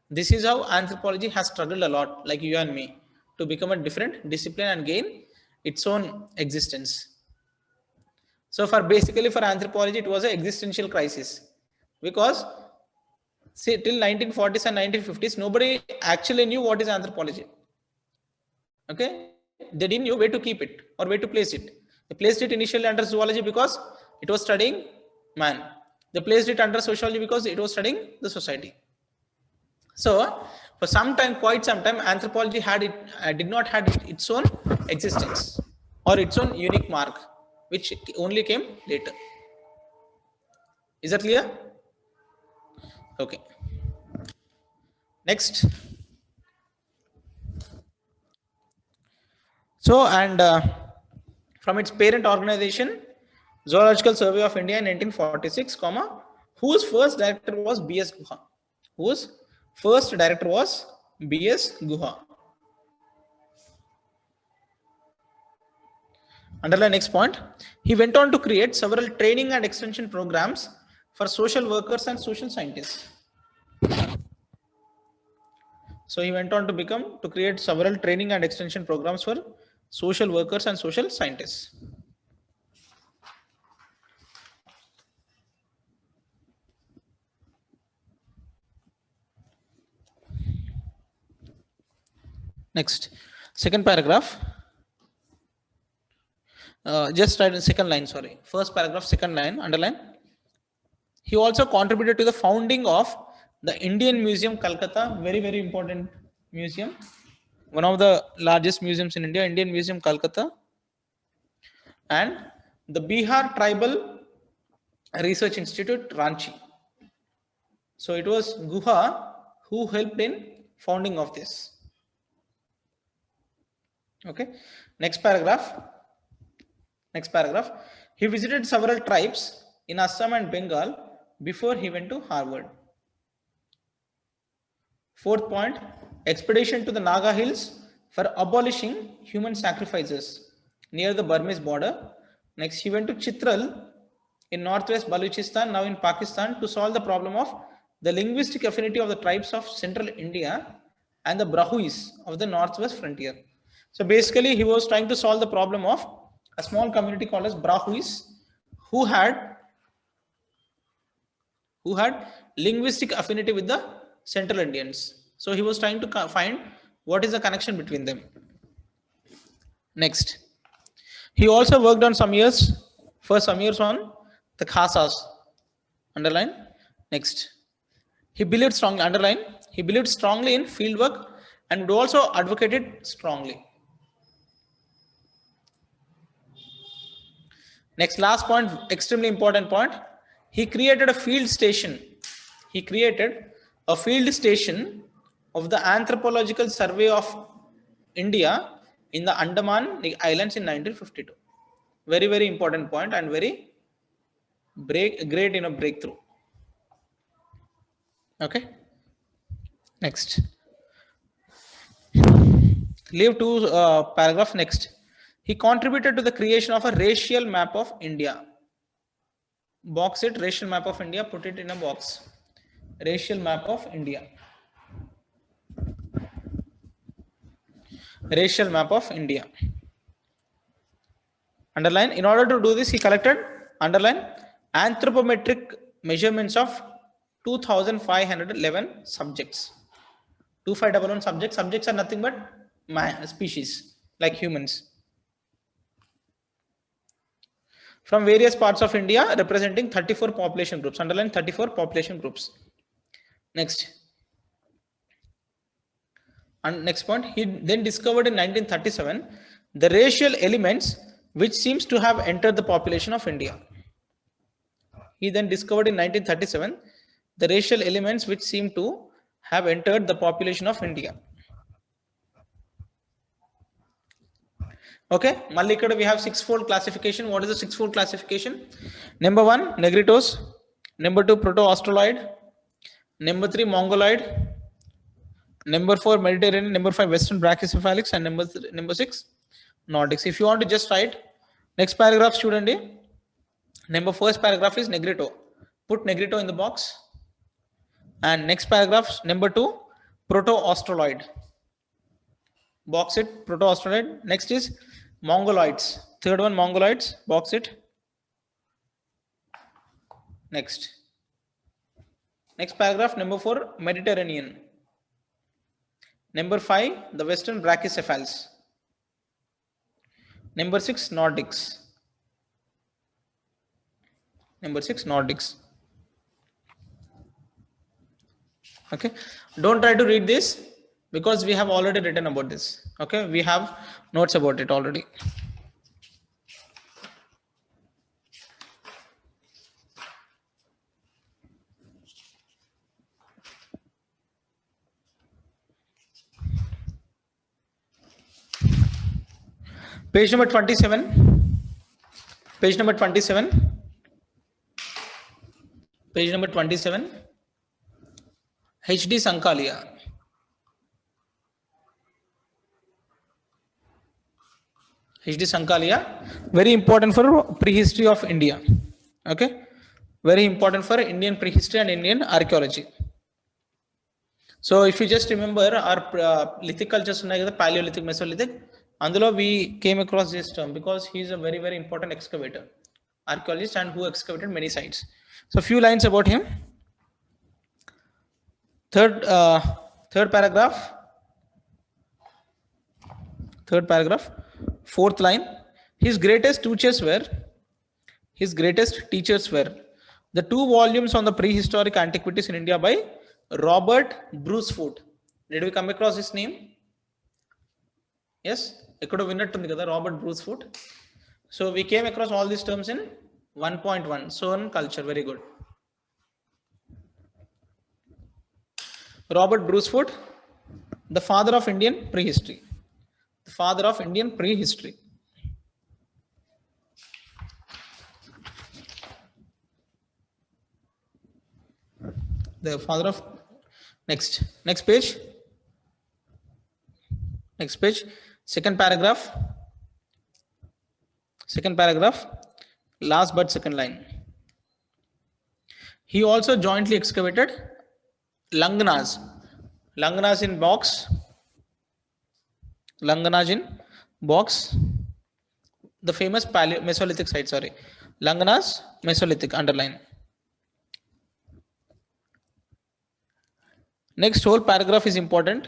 this is how anthropology has struggled a lot, like you and me, to become a different discipline and gain its own existence. So for anthropology, it was an existential crisis, because see, till 1940s and 1950s, nobody actually knew what is anthropology. Okay, they didn't know where to keep it or where to place it. They placed it initially under zoology because it was studying man. They placed it under sociology because it was studying the society. So for some time, quite some time, anthropology did not have its own existence or its own unique mark, which only came later. Is that clear? Okay. Next. So, and from its parent organization, Zoological Survey of India in 1946, whose first director was B.S. Guha. Whose first director was B.S. Guha. Underline next point. He went on to create several training and extension programs for social workers and social scientists. So he went on to create several training and extension programs for social workers and social scientists. Next, second paragraph. Just write in second line, sorry. First paragraph, second line, underline. He also contributed to the founding of the Indian Museum, Calcutta, very, very important museum. One of the largest museums in India, Indian Museum, Calcutta. And the Bihar Tribal Research Institute, Ranchi. So it was Guha who helped in founding of this. Okay. Next paragraph. He visited several tribes in Assam and Bengal before he went to Harvard. Fourth point, expedition to the Naga Hills for abolishing human sacrifices near the Burmese border. Next, he went to Chitral in northwest Balochistan, now in Pakistan, to solve the problem of the linguistic affinity of the tribes of central India and the Brahuis of the northwest frontier. So basically, he was trying to solve the problem of a small community called as Brahuis, who had linguistic affinity with the Central Indians. So he was trying to find what is the connection between them. Next, he also worked on some years on the Khasas. Underline. Next, he believed strongly. Underline. He believed strongly in field work and would also advocate it strongly. Next, last point, extremely important point. He created a field station. He created a field station of the Anthropological Survey of India in the Andaman Islands in 1952. Very, very important point and very great breakthrough. Okay. Next. Leave two paragraph. Next. He contributed to the creation of a racial map of India. Box it, racial map of India, put it in a box. Racial map of India. racial map of India. Underline. In order to do this, he collected, underline, anthropometric measurements of 2511 subjects. 2511 subjects. Subjects are nothing but species like humans from various parts of India, representing 34 population groups. Underline 34 population groups. Next. And next point, he then discovered in 1937 the racial elements which seems to have entered the population of India. He then discovered in 1937 the racial elements which seem to have entered the population of India. Okay, Mallikada, we have six-fold classification. What is the six-fold classification? Number 1, Negritos. Number 2, Proto-Australoid. Number 3, Mongoloid. Number 4, Mediterranean. Number 5, Western Brachycephalics. And number 6, Nordics. If you want to just write, next paragraph, student A. Number first paragraph is Negrito. Put Negrito in the box. And next paragraph, number 2, Proto-Australoid. Box it, Proto-Australoid. Next is Mongoloids. Third one, Mongoloids. Box it. Next. Next paragraph, number 4, Mediterranean. Number 5, the Western Brachycephals. Number 6, Nordics. Number 6, Nordics. Okay. Don't try to read this because we have already written about this. Okay. We have notes about it already. Page number 27. Page number 27. Page number 27. H.D. Sankalia. H.D. Sankalia, very important for prehistory of India. Okay, very important for Indian prehistory and Indian archaeology. So if you just remember our lithic cultures, Paleolithic, Mesolithic, Andulo we came across this term because he is a very, very important excavator, archaeologist, and who excavated many sites. So few lines about him. Third paragraph. Fourth line. His greatest teachers were the 2 volumes on the prehistoric antiquities in India by Robert Brucefoot. Did we come across his name? Yes, Robert Brucefoot. So we came across all these terms in 1.1. Soan culture, very good. Robert Brucefoot, the father of Indian prehistory. The father of Indian prehistory. The father of next page. Next page. Second paragraph. Last but second line. He also jointly excavated Langanas in box. Langanas in box. The famous Mesolithic site. Sorry, Langanas Mesolithic. Underline. Next whole paragraph is important.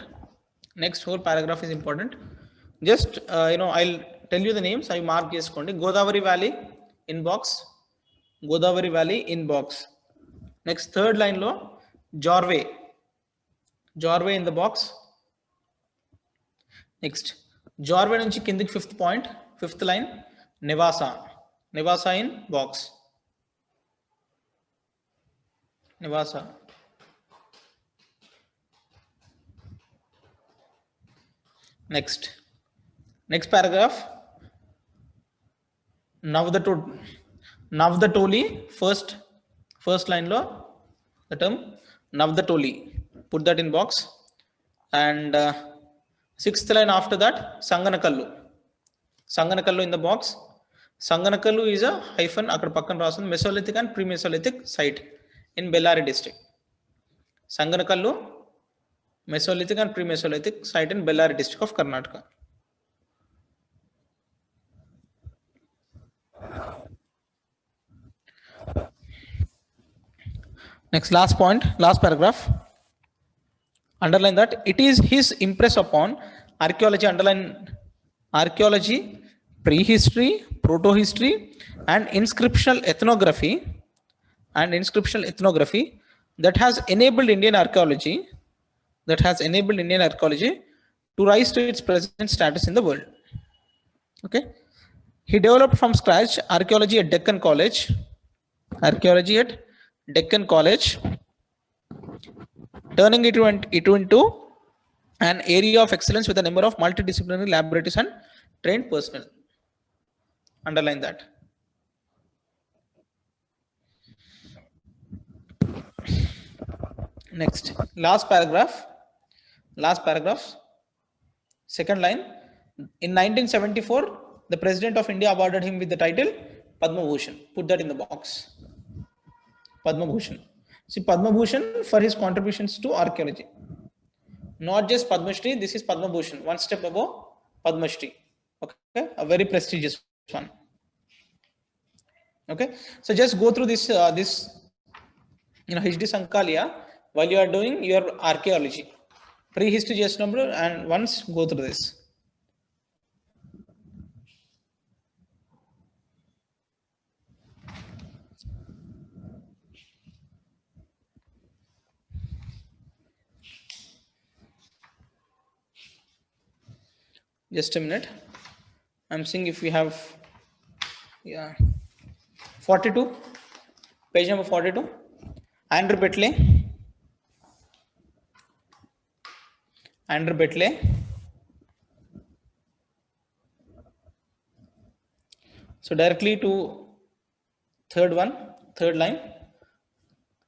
Just I'll tell you the names. I mark yes. Godavari Valley in box. Next third line lo Jorwe in the box. Next Jorwe nunchi kindik fifth line Nevasa in box. Nevasa. Next paragraph. Navdatoli, first line lo the term Navdatoli. Put that in box. And sixth line after that, Sanganakallu in the box. Sanganakallu is a hyphen akkada pakkan rasun Mesolithic and pre-Mesolithic site in Bellary district. Sanganakallu, Mesolithic and pre-Mesolithic site in Bellary district of Karnataka. Next, last point, last paragraph. Underline that it is his impress upon archaeology, underline archaeology, prehistory, proto-history, and inscriptional ethnography that has enabled Indian archaeology to rise to its present status in the world. Okay. He developed from scratch archaeology at Deccan College, turning it into an area of excellence with a number of multidisciplinary laboratories and trained personnel. Underline that. Next, last paragraph. Second line. In 1974, the President of India awarded him with the title Padma Bhushan. Put that in the box. Padma Bhushan. See, Padma Bhushan for his contributions to archaeology. Not just Padma Shri, this is Padma Bhushan, one step above Padma Shri. Okay, a very prestigious one. Okay, so just go through this HD Sankalia while you are doing your archaeology. Prehistory just number, and once go through this. Just a minute. I'm seeing if we have 42, page number 42. Andrew Betley. So directly to third line.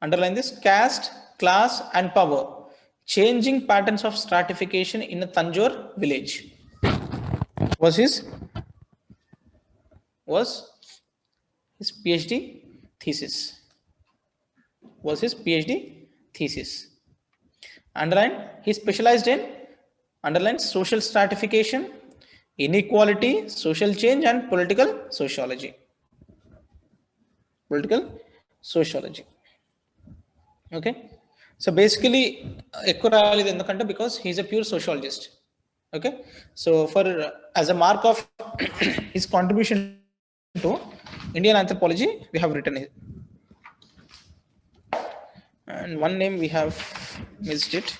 Underline this: caste, class, and power. Changing patterns of stratification in a Tanjore village. Was his PhD thesis. Underline, he specialized in social stratification, inequality, social change, and political sociology. Okay. So basically, because he's a pure sociologist. Okay. So as a mark of his contribution to Indian anthropology, we have written it. And one name we have missed it.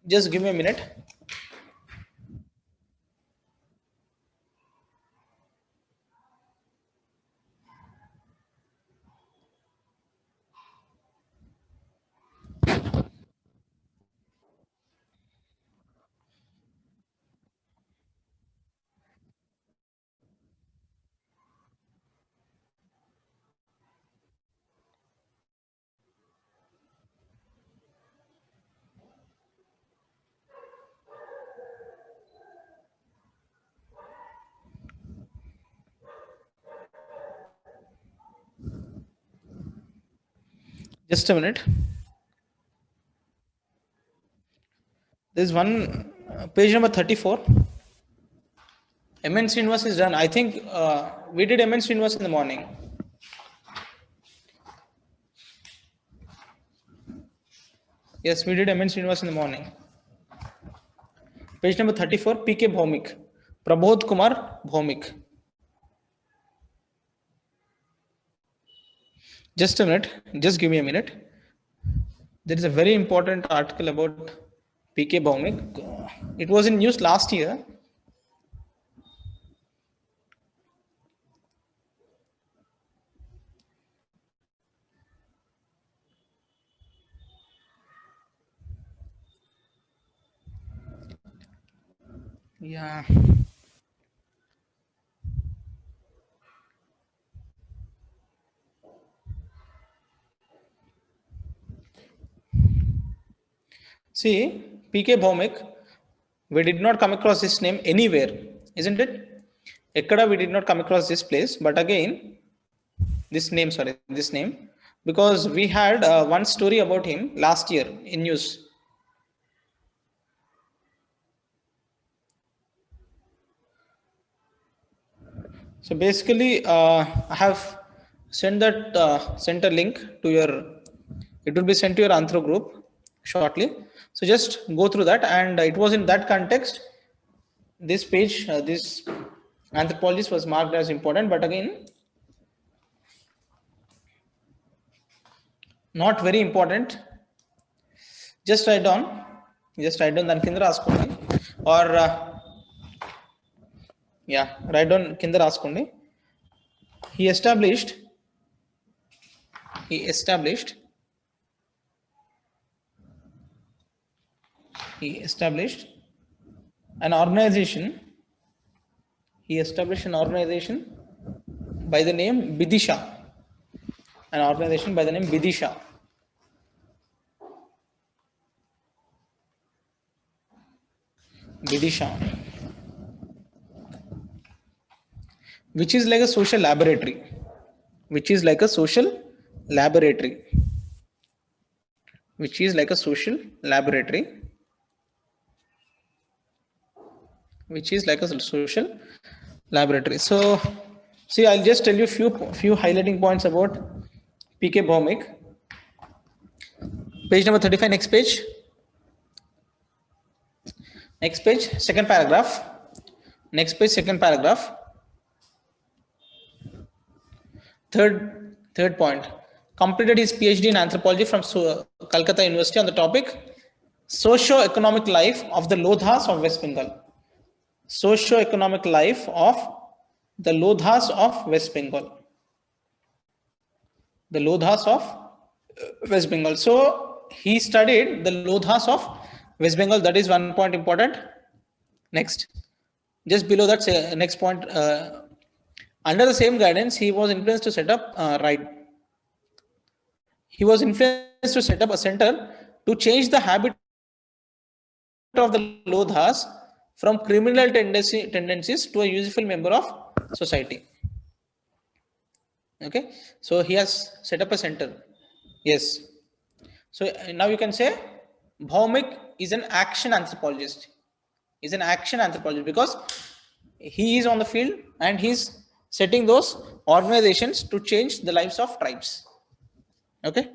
Just give me a minute. Just a minute. There's one page number 34. MN Srinivas is done. I think we did MN Srinivas in the morning. Yes, we did MN Srinivas in the morning. Page number 34, PK Bhaumik. Prabodh Kumar Bhaumik. Just a minute. Just give me a minute. There is a very important article about PK Bhaumik. It was in news last year. Yeah. See, PK Bhaumik, we did not come across this name anywhere, isn't it? Ekkada we did not come across this place, but again, this name, because we had one story about him last year in news. So basically, I have send that center link to your, it will be sent to your Anthro group shortly. So just go through that, and it was in that context this page, this anthropologist was marked as important, but again not very important. Just write down దాని కింద రాసుకోండి, or yeah, write down కింద రాసుకోండి. he established an organization. He established an organization by the name Bidisha. An organization by the name Bidisha. Bidisha, which is like a social laboratory. Which is like a social laboratory. Which is like a social laboratory. Which is like a social laboratory. So, see, I'll just tell you few highlighting points about P.K. Bhaumik. Page number 35, next page. Next page, second paragraph. Next page, second paragraph. Third point. Completed his PhD in anthropology from Calcutta University on the topic socio-economic life of the Lodhas of West Bengal. Socio-economic life of the Lodhas of West Bengal. The Lodhas of West Bengal. So he studied the Lodhas of West Bengal. That is one point important. Next, just below that, next point. Under the same guidance, he was influenced to set up He was influenced to set up a center to change the habit of the Lodhas from criminal tendencies to a useful member of society. Okay, so he has set up a center. Yes. So now you can say Bhaumik is an action anthropologist. Because he is on the field and he's setting those organizations to change the lives of tribes. Okay.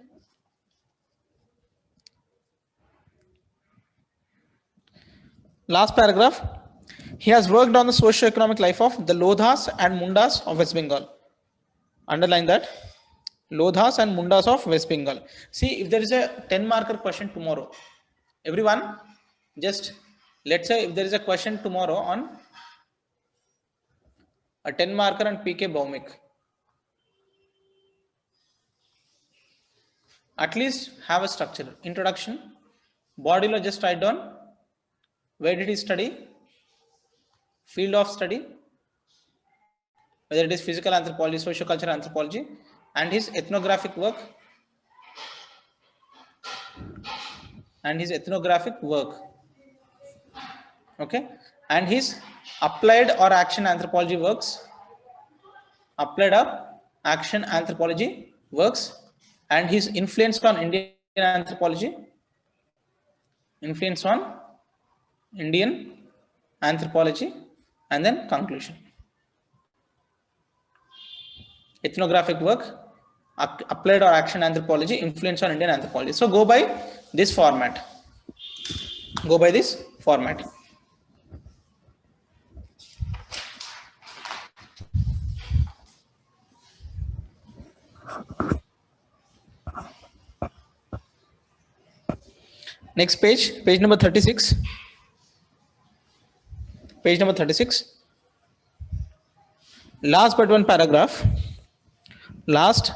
Last paragraph. He has worked on the socio-economic life of the Lodhas and Mundas of West Bengal. Underline that. Lodhas and Mundas of West Bengal. See, if there is a 10-marker question tomorrow, everyone, just let's say if there is a question tomorrow on a 10-marker on P.K. Bhaumik, at least have a structure. Introduction, body lo just write down where did he study, field of study, whether it is physical anthropology, socio-cultural anthropology, and his ethnographic work. Okay, and his applied or action anthropology works. And his influence on Indian anthropology. And then conclusion. Ethnographic work, applied or action anthropology, influence on Indian anthropology. So go by this format. Next page, page number 36. Last but one paragraph. Last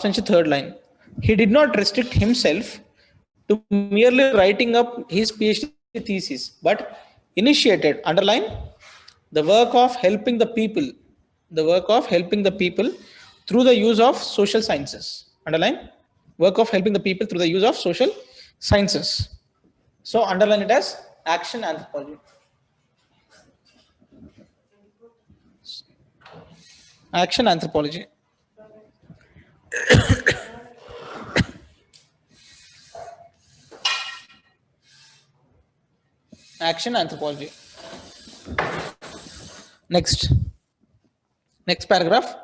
and third line. He did not restrict himself to merely writing up his PhD thesis, but initiated, underline, the work of helping the people through the use of social sciences. Underline, work of helping the people through the use of social sciences. So underline it as action anthropology. Action anthropology. Action anthropology. Next, Next paragraph.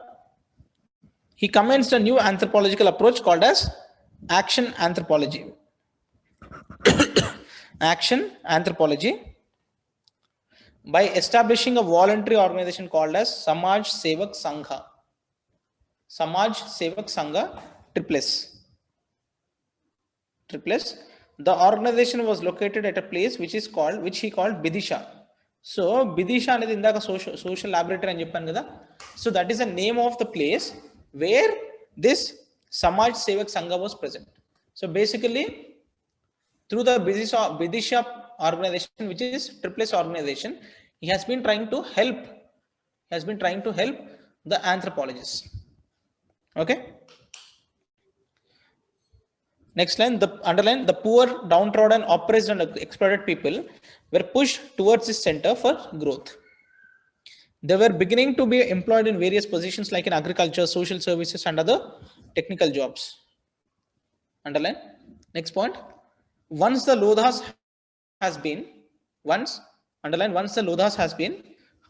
He commenced a new anthropological approach called as action anthropology. Action anthropology, by establishing a voluntary organization called as Samaj Sevak Sangha. Samaj Sevak Sangha, Triples. The organization was located at a place which he called Bidisha. So Bidisha అనేది ఇందాక social laboratory అని చెప్పాను కదా. So that is the name of the place where this Samaj Sevak Sangha was present. So basically through the Bidisha organization, which is Triples organization, he has been trying to help the anthropologists. Okay. Next line, underline, the poor, downtrodden, oppressed and exploited people were pushed towards this center for growth. They were beginning to be employed in various positions like in agriculture, social services and other technical jobs. Underline. Next point. Once the Lodhas has been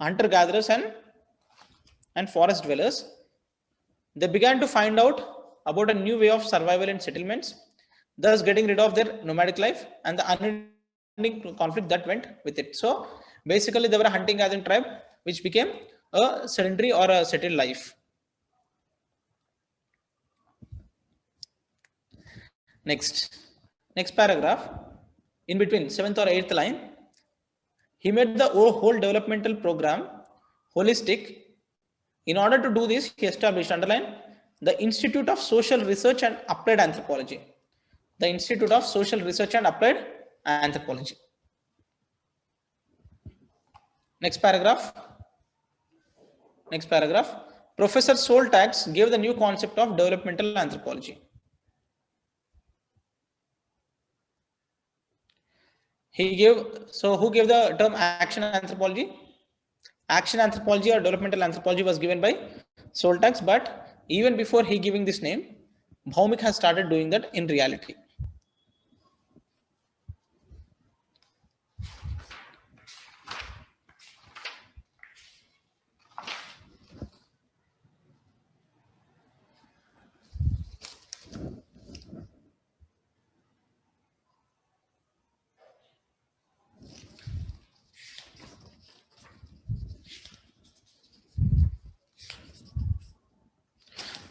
hunter-gatherers and forest dwellers, they began to find out about a new way of survival in settlements, thus getting rid of their nomadic life and the unending conflict that went with it. So basically they were a hunting gathering tribe which became a sedentary or a settled life. Next paragraph, in between 7th or 8th line, he made the whole developmental program holistic. In order to do this, he established, underline, the Institute of Social Research and Applied Anthropology. The Institute of Social Research and Applied Anthropology. Next paragraph. Professor Soltax gave the new concept of developmental anthropology. Who gave the term action anthropology? Action anthropology or developmental anthropology was given by Soltax, but even before he giving this name, Bhaumik has started doing that in reality.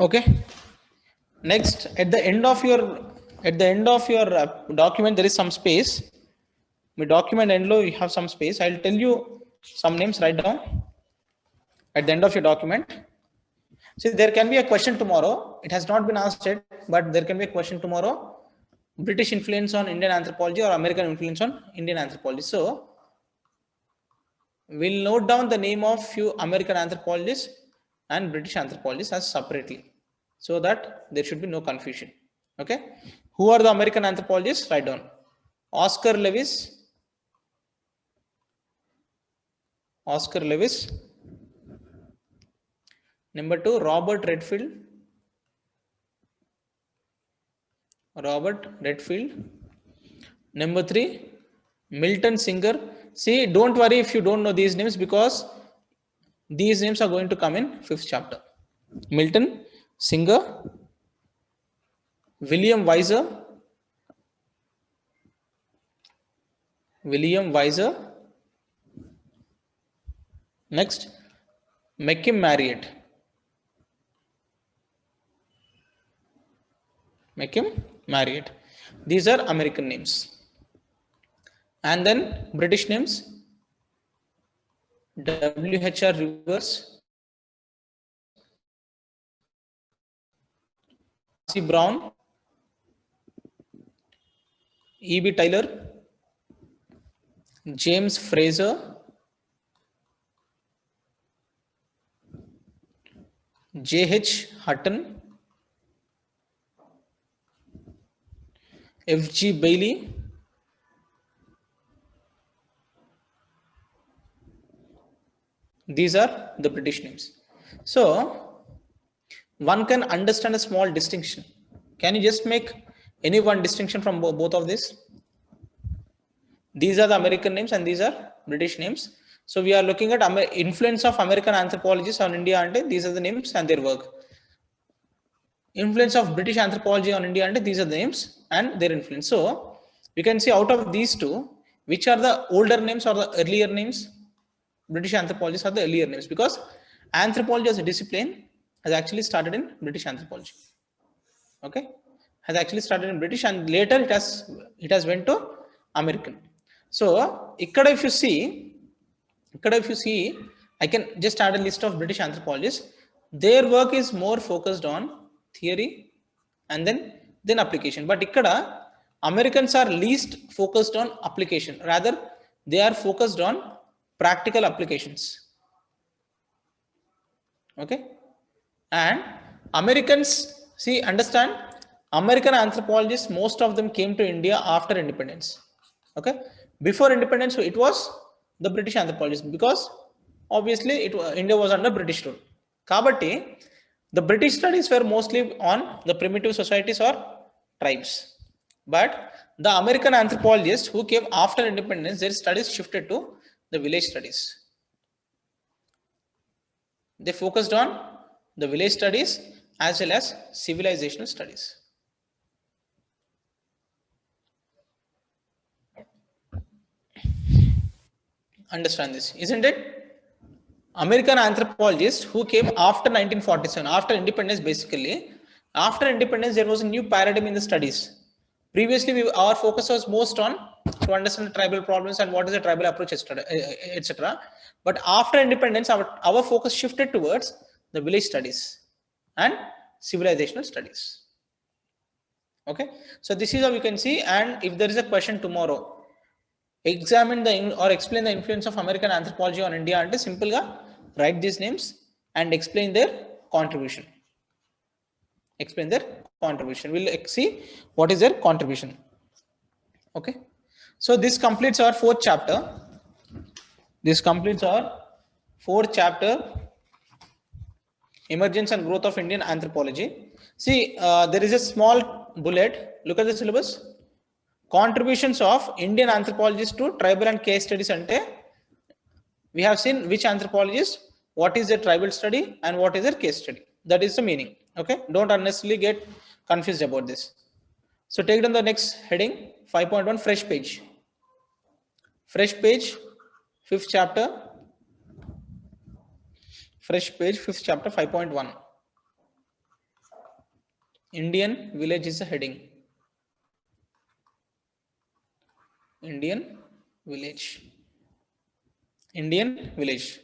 Okay. Next, at the end of your document, there is some space. My document end low, you have some space. I'll tell you some names. Write down at the end of your document. See, there can be a question tomorrow. It has not been asked yet, but there can be a question tomorrow. British influence on Indian anthropology or American influence on Indian anthropology. So we'll note down the name of few American anthropologists and British anthropologists as separately, so that there should be no confusion. Okay. Who are the American anthropologists? Write down. Oscar Lewis. Number 2, Robert Redfield. Number 3, Milton Singer. See, don't worry if you don't know these names, because these names are going to come in 5th chapter. Milton Singer, William Weiser, next Mechim Marriott. These are American names. And then British names: W.H.R. Rivers, C. Brown, E.B. Tyler, James Fraser, J.H. Hutton, F.G. Bailey, these are the British names. So one can understand a small distinction. Can you just make any one distinction from both of this? These are the American names and these are British names. So we are looking at influence of American anthropologists on India, and these are the names and their work. Influence of British anthropology on India, and these are the names and their influence. So we can see out of these two, which are the older names or the earlier names. British anthropologists are the earlier names, because anthropology as a discipline has actually started in British anthropology. Okay, has actually started in British, and later it has went to American. So if you see, I can just add a list of British anthropologists. Their work is more focused on theory and then application. But ikkada Americans are least focused on application. Rather, they are focused on practical applications. Okay, and Americans, see, understand, American anthropologists, most of them came to India after independence. Okay, before independence, it was the British anthropologists, because obviously India was under British rule. Kabatti, the British studies were mostly on the primitive societies or tribes, but the American anthropologists who came after independence, their studies shifted to the village studies. They focused on the village studies as well as civilizational studies. Understand this, isn't it? American anthropologists who came after 1947, after independence, basically, after independence, there was a new paradigm in the studies. Previously, our focus was most on to understand the tribal problems and what is the tribal approach, etc. But after independence, our focus shifted towards the village studies and civilizational studies. Okay, so this is how you can see. And if there is a question tomorrow, examine or explain the influence of American anthropology on India, and simple ga write these names and explain their contribution. Explain their contribution. We'll see what is their contribution. Okay, so this completes our fourth chapter. This completes our fourth chapter, emergence and growth of Indian anthropology. See, there is a small bullet. Look at the syllabus. Contributions of Indian anthropologists to tribal and case studies ante, we have seen which anthropologist, what is their tribal study and what is their case study. That is the meaning. Okay, don't unnecessarily get confused about this. So take down the next heading, 5.1, fresh page. Fresh page, fifth chapter. Fresh page, fifth chapter, 5.1. Indian village is the heading. Indian village. Indian village.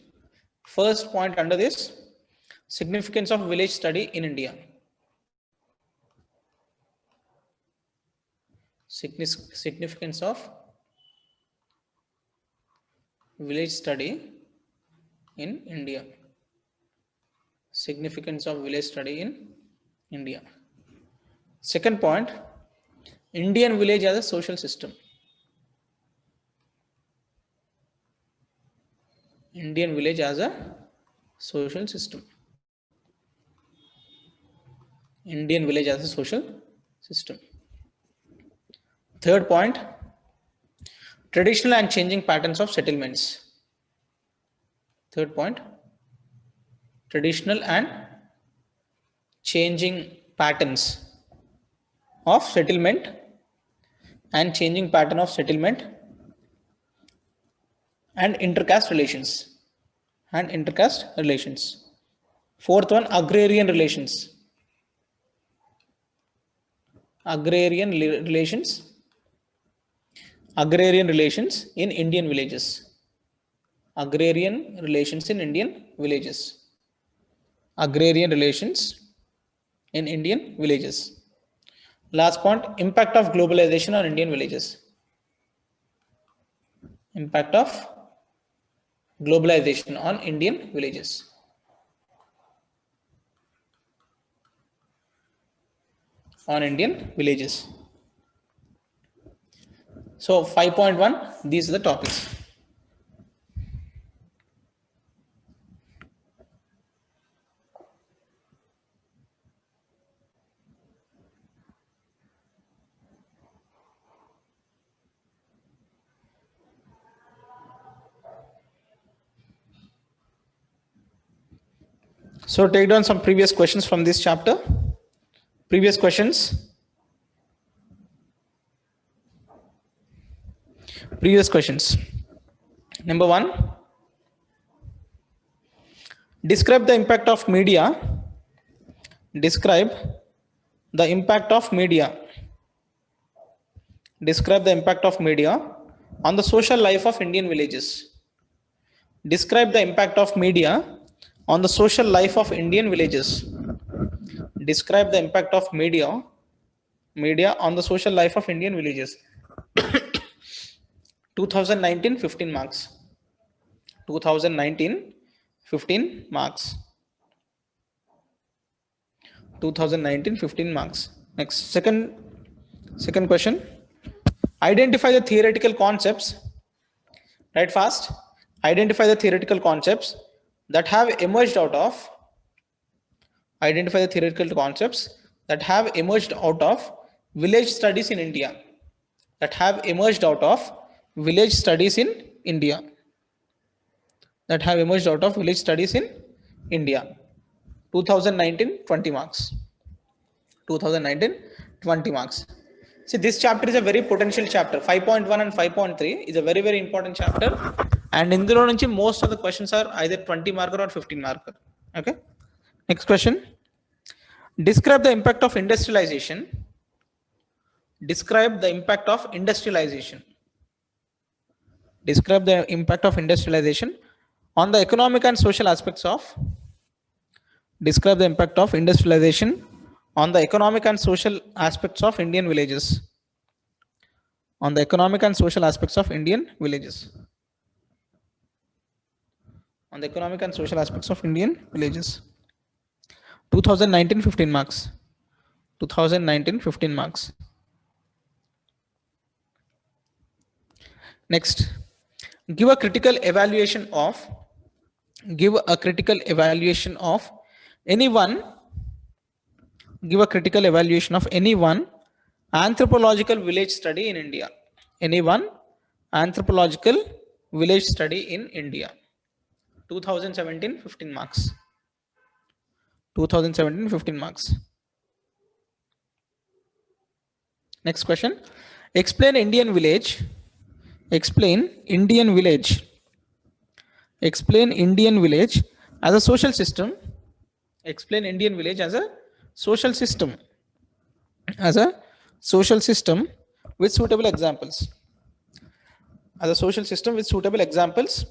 First point under this, significance of village study in India. Significance of village study in India. Significance of village study in India. Second point, Indian village as a social system. Indian village as a social system. Indian village as a social system. Third point, traditional and changing patterns of settlements. Third point, traditional and changing patterns of settlement and changing pattern of settlement and intercaste relations. Fourth one, agrarian relations. Agrarian relations in Indian villages. Agrarian relations in Indian villages. Agrarian relations in Indian villages. Last point, impact of globalization on Indian villages. Impact of globalization on Indian villages. On Indian villages. So 5.1, these are the topics. So take down some previous questions from this chapter. Previous questions. Number 1. Describe the impact of media. Describe the impact of media. Describe the impact of media on the social life of Indian villages. Describe the impact of media on the social life of Indian villages. Describe the impact of media on the social life of Indian villages. 2019 15 marks. 2019 15 marks. 2019 15 marks. Next, second question. Identify the theoretical concepts. Write fast. Identify the theoretical concepts that have emerged out of. Identify the theoretical concepts that have emerged out of village studies in India. That have emerged out of village studies in India. That have emerged out of village studies in India. 2019 20 marks. 2019 20 marks. See, this chapter is a very potential chapter. 5.1 and 5.3 is a very, very important chapter. And in the nunchi most of the questions are either 20 marker or 15 marker. Okay. Next question. Describe the impact of industrialization. Describe the impact of industrialization. Describe the impact of industrialization on the economic and social aspects of. Describe the impact of industrialization on the economic and social aspects of Indian villages. On the economic and social aspects of Indian villages. On the economic and social aspects of Indian villages. 2019 15 marks. 2019 15 marks. Next, give a critical evaluation of any one anthropological village study in India. Any one anthropological village study in India. 2017 15 marks. 2017 15 marks. Next question. Explain Indian village. Explain Indian village. Explain Indian village as a social system. Explain Indian village as a social system. As a social system with suitable examples. As a social system with suitable examples.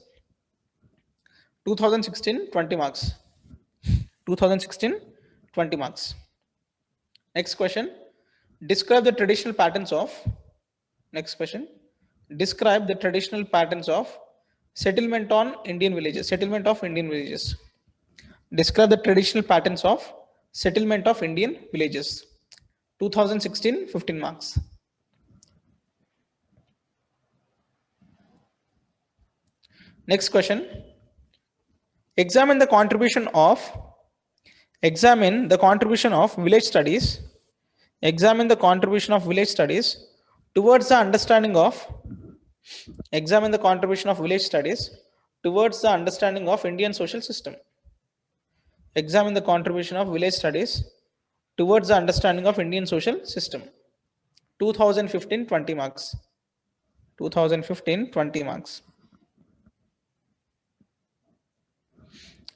2016 20 marks. 2016 20 marks. Next question. Describe the traditional patterns of. Next question. Describe the traditional patterns of settlement on Indian villages. Settlement of Indian villages. Describe the traditional patterns of settlement of Indian villages. 2016 15 marks. Next question. Examine the contribution of village studies. Examine the contribution of village studies towards the understanding of. Examine the contribution of village studies towards the understanding of Indian social system. Examine the contribution of village studies towards the understanding of Indian social system. 2015 20 marks. 2015 20 marks.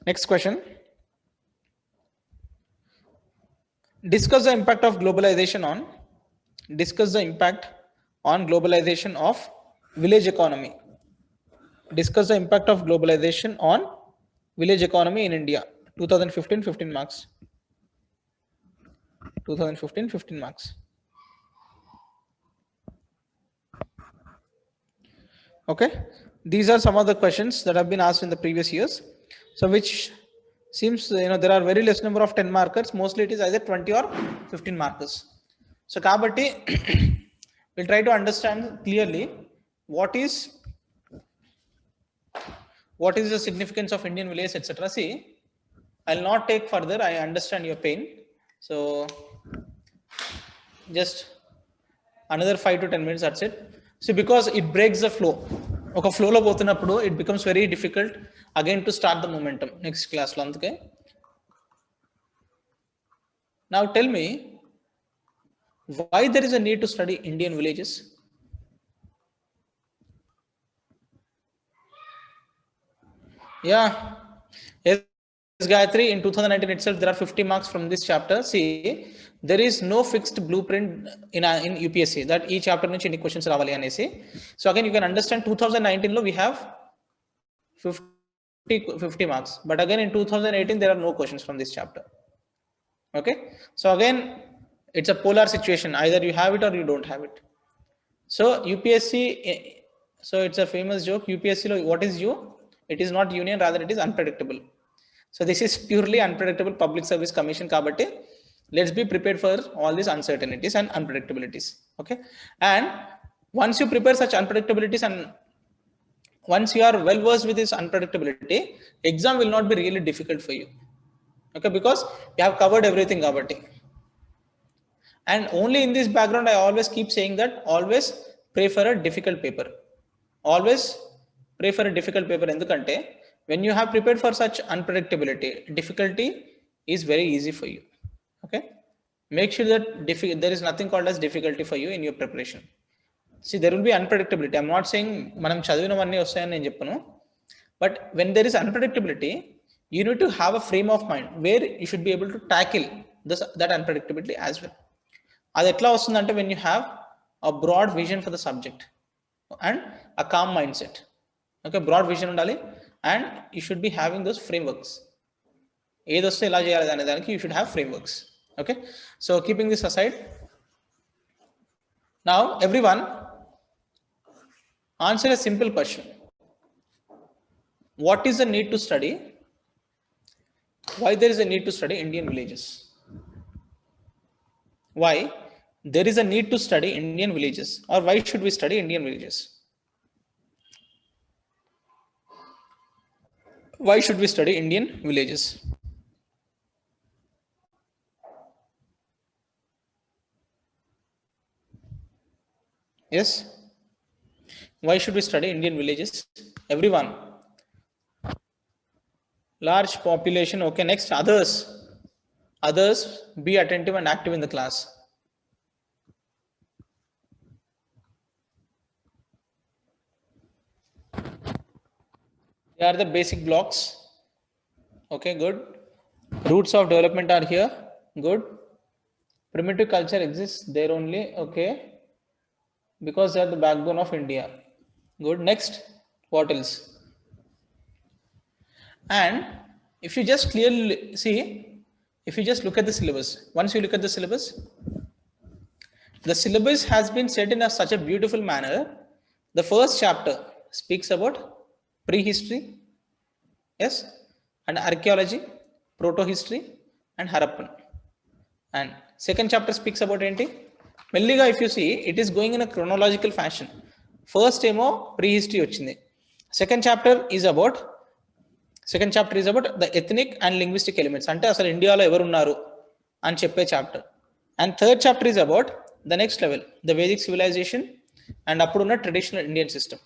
Next question. Discuss the impact of globalization on. Discuss the impact on globalization of village economy. Discuss the impact of globalization on village economy in India. 2015 15 marks. 2015 15 marks. Okay, these are some of the questions that have been asked in the previous years. So which seems, there are very less number of 10 markers. Mostly it is either 20 or 15 markers. So kabatti we'll try to understand clearly what is the significance of Indian village, etc. See, I'll not take further. I understand your pain. So just another 5 to 10 minutes, that's it. See, because it breaks the flow. Okay, flow lo potunnappudu it becomes very difficult again to start the momentum next class lo. Anduke Now tell me, why there is a need to study Indian villages? Yeah. Yes, Gayatri, in 2019 itself, there are 50 marks from this chapter. See, there is no fixed blueprint in UPSC that each chapter nunchi any questions ravali anesi. So again, you can understand 2019 lo we have 50 marks. But again, in 2018, there are no questions from this chapter. Okay. So again, it's a polar situation. Either you have it or you don't have it. So UPSC, so it's a famous joke. UPSC, what is U? It is not union, rather it is unpredictable. So this is purely unpredictable public service commission. Kabatti, let's be prepared for all these uncertainties and unpredictabilities. Okay. And once you prepare such unpredictabilities and once you are well versed with this unpredictability, exam will not be really difficult for you. Okay. Because you have covered everything. Kabatti. And only in this background, I always keep saying that always pray for a difficult paper. Always pray for a difficult paper. Endukante, when you have prepared for such unpredictability, difficulty is very easy for you. Okay. Make sure that there is nothing called as difficulty for you in your preparation. See, there will be unpredictability. I'm not saying manam chadivinavannni vastayani nenu cheppanu. But when there is unpredictability, you need to have a frame of mind where you should be able to tackle that unpredictability as well. అది ఎట్లా వస్తుందంటే when you have a broad vision for the subject and a calm mindset. Okay, broad vision ఉండాలి and you should be having those frameworks. ఏది వస్తే ఎలా చేయాలి అనే దానికి you should have frameworks. Okay, so keeping this aside, now everyone answer a simple question. What is the need to study? Why there is a need to study Indian villages? Why there is a need to study Indian villages, or why should we study Indian villages? Why should we study Indian villages? Yes, why should we study Indian villages? Everyone. Large population. Okay, next, others be attentive and active in the class. They are the basic blocks. Okay, good. Roots of development are here. Good. Primitive culture exists there only. Okay, because they are the backbone of India. Good. Next, what else? And if you just clearly see, if you just look at the syllabus, once you look at the syllabus has been set in such a beautiful manner. The first chapter speaks about prehistory, yes, and archaeology, proto-history, and Harappan. And second chapter speaks about enti melliga. If you see, it is going in a chronological fashion. First emo prehistory ochindi. Second chapter is about the ethnic and linguistic elements. Ante asalu India lo evaru unnaru అని చెప్పే చాప్టర్. And third chapter is about the next level, the Vedic civilization and అప్పుడున్న traditional Indian system.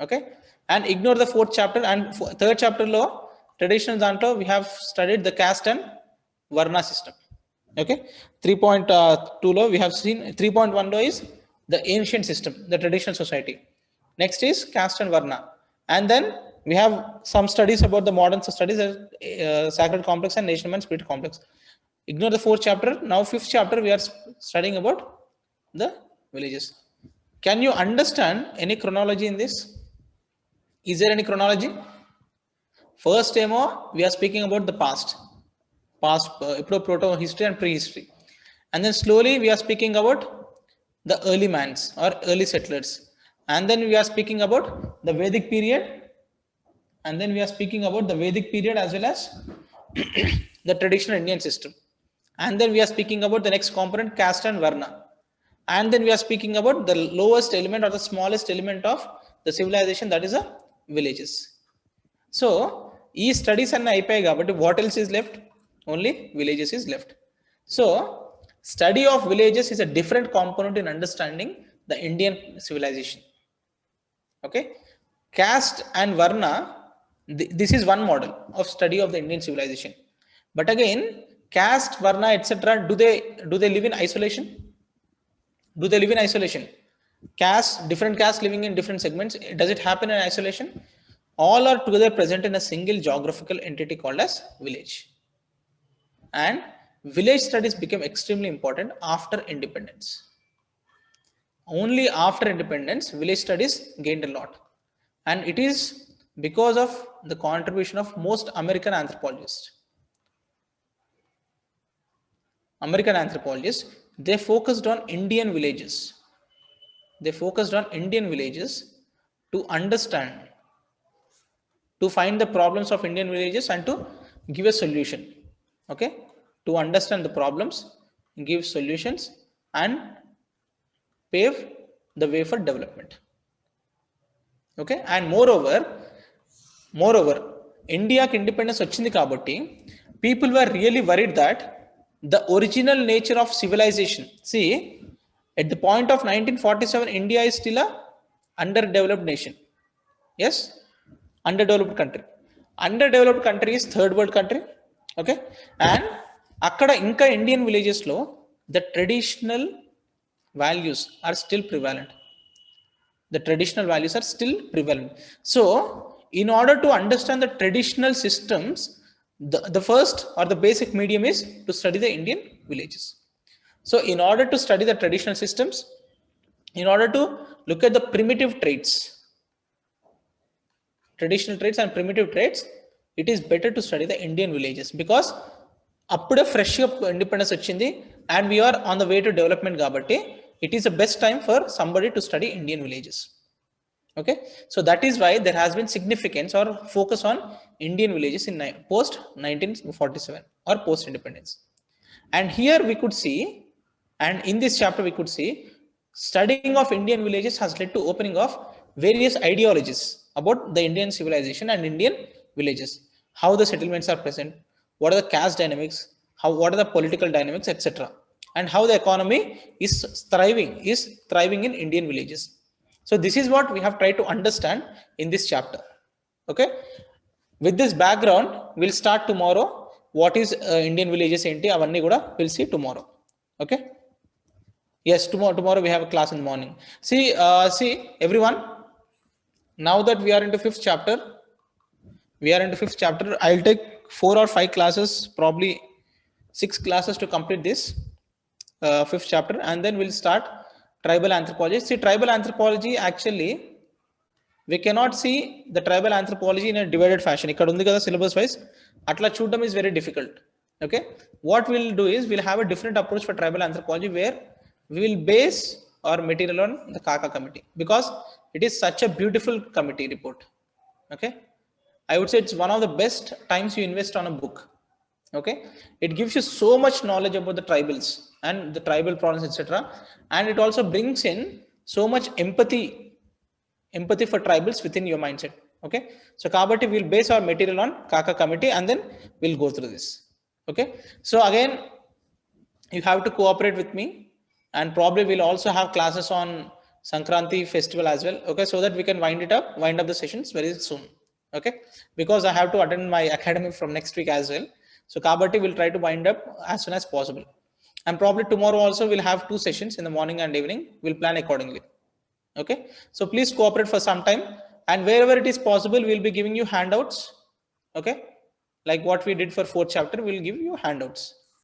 Okay, and ignore the fourth chapter. And third చాప్టర్లో traditional దాంట్లో we have studied the caste and varna system. Okay, 3.2లో we have seen, 3.1లో is the ancient system, the traditional society. Next is caste and varna. And then we have some studies about the modern studies, sacred complex and national and spirit complex. Ignore the fourth chapter. Now fifth chapter we are studying about the villages. Can you understand any chronology in this? Is there any chronology? First demo we are speaking about the past proto history and prehistory, and then slowly we are speaking about the early mans or early settlers, and then we are speaking about the Vedic period, and then we are speaking about the Vedic period as well as the traditional Indian system, and then we are speaking about the next component, caste and varna, and then we are speaking about the lowest element or the smallest element of the civilization, that is the villages. So ఈ studies అన్నీ అయిపోయాయి కాబట్టి what else is left? Only villages is left. So study of villages is a different component in understanding the Indian civilization. Okay, caste and varna, this is one model of study of the Indian civilization. But again, caste, varna, etc. Do they live in isolation? Do they live in isolation? Caste, different castes living in different segments. Does it happen in isolation? All are together present in a single geographical entity called as village. And village studies became extremely important after independence. Only after independence, village studies gained a lot. And it is because of the contribution of most American anthropologists. They focused on Indian villages. To understand, to find the problems of Indian villages and to give a solution. Okay, to understand the problems, give solutions, and pave the way for development. Okay, and moreover, India's independence వచ్చింది కాబట్టి people were really worried that the original nature of civilization. See, at the point of 1947, India is still a underdeveloped nation. Yes, underdeveloped country. Underdeveloped country is third world country. Okay, and అక్కడ ఇంకా Indian villages లో the traditional values are still prevalent. So in order to understand the traditional systems, the first or the basic medium is to study the Indian villages. So in order to study the traditional systems, in order to look at the traditional traits and primitive traits, it is better to study the Indian villages, because appude fresh independence vachindi and we are on the way to development kabatti it is the best time for somebody to study Indian villages. Okay, so that is why there has been significance or focus on Indian villages in post 1947 or post independence. And here we could see, and in this chapter we could see, studying of Indian villages has led to opening of various ideologies about the Indian civilization and Indian villages, how the settlements are present, what are the caste dynamics, what are the political dynamics, etc., and how the economy is thriving in Indian villages. So this is what we have tried to understand in this chapter. Okay, with this background we'll start tomorrow. What is Indian villages enti avanni kuda we'll see tomorrow. Okay, yes, tomorrow we have a class in the morning. See everyone, now that we are into fifth chapter, I'll take 4 or 5 classes, probably 6 classes to complete this fifth chapter, and then we'll start tribal anthropology. See, tribal anthropology, actually we cannot see the tribal anthropology in a divided fashion. Ikkada undi kada syllabus wise, atla chudam is very difficult. Okay, what we'll do is we'll have a different approach for tribal anthropology, where we will base our material on the Kaka committee, because it is such a beautiful committee report. Okay, I would say it's one of the best times you invest on a book. Okay, it gives you so much knowledge about the tribals and the tribal problems, etc., and it also brings in so much empathy for tribals within your mindset. Okay, so kabatti we'll base our material on Kaka committee and then we'll go through this. Okay, so again you have to cooperate with me, and probably we'll also have classes on Sankranti festival as well. Okay, so that we can wind up the sessions very soon. Okay, because I have to attend my academy from next week as well. So kabatti we'll try to wind up as soon as possible, and probably tomorrow also we'll have 2 sessions in the morning and evening. We'll plan accordingly. Okay, so please cooperate for some time, and wherever it is possible we'll be giving you handouts. Okay, like what we did for 4th chapter, we'll give you handouts.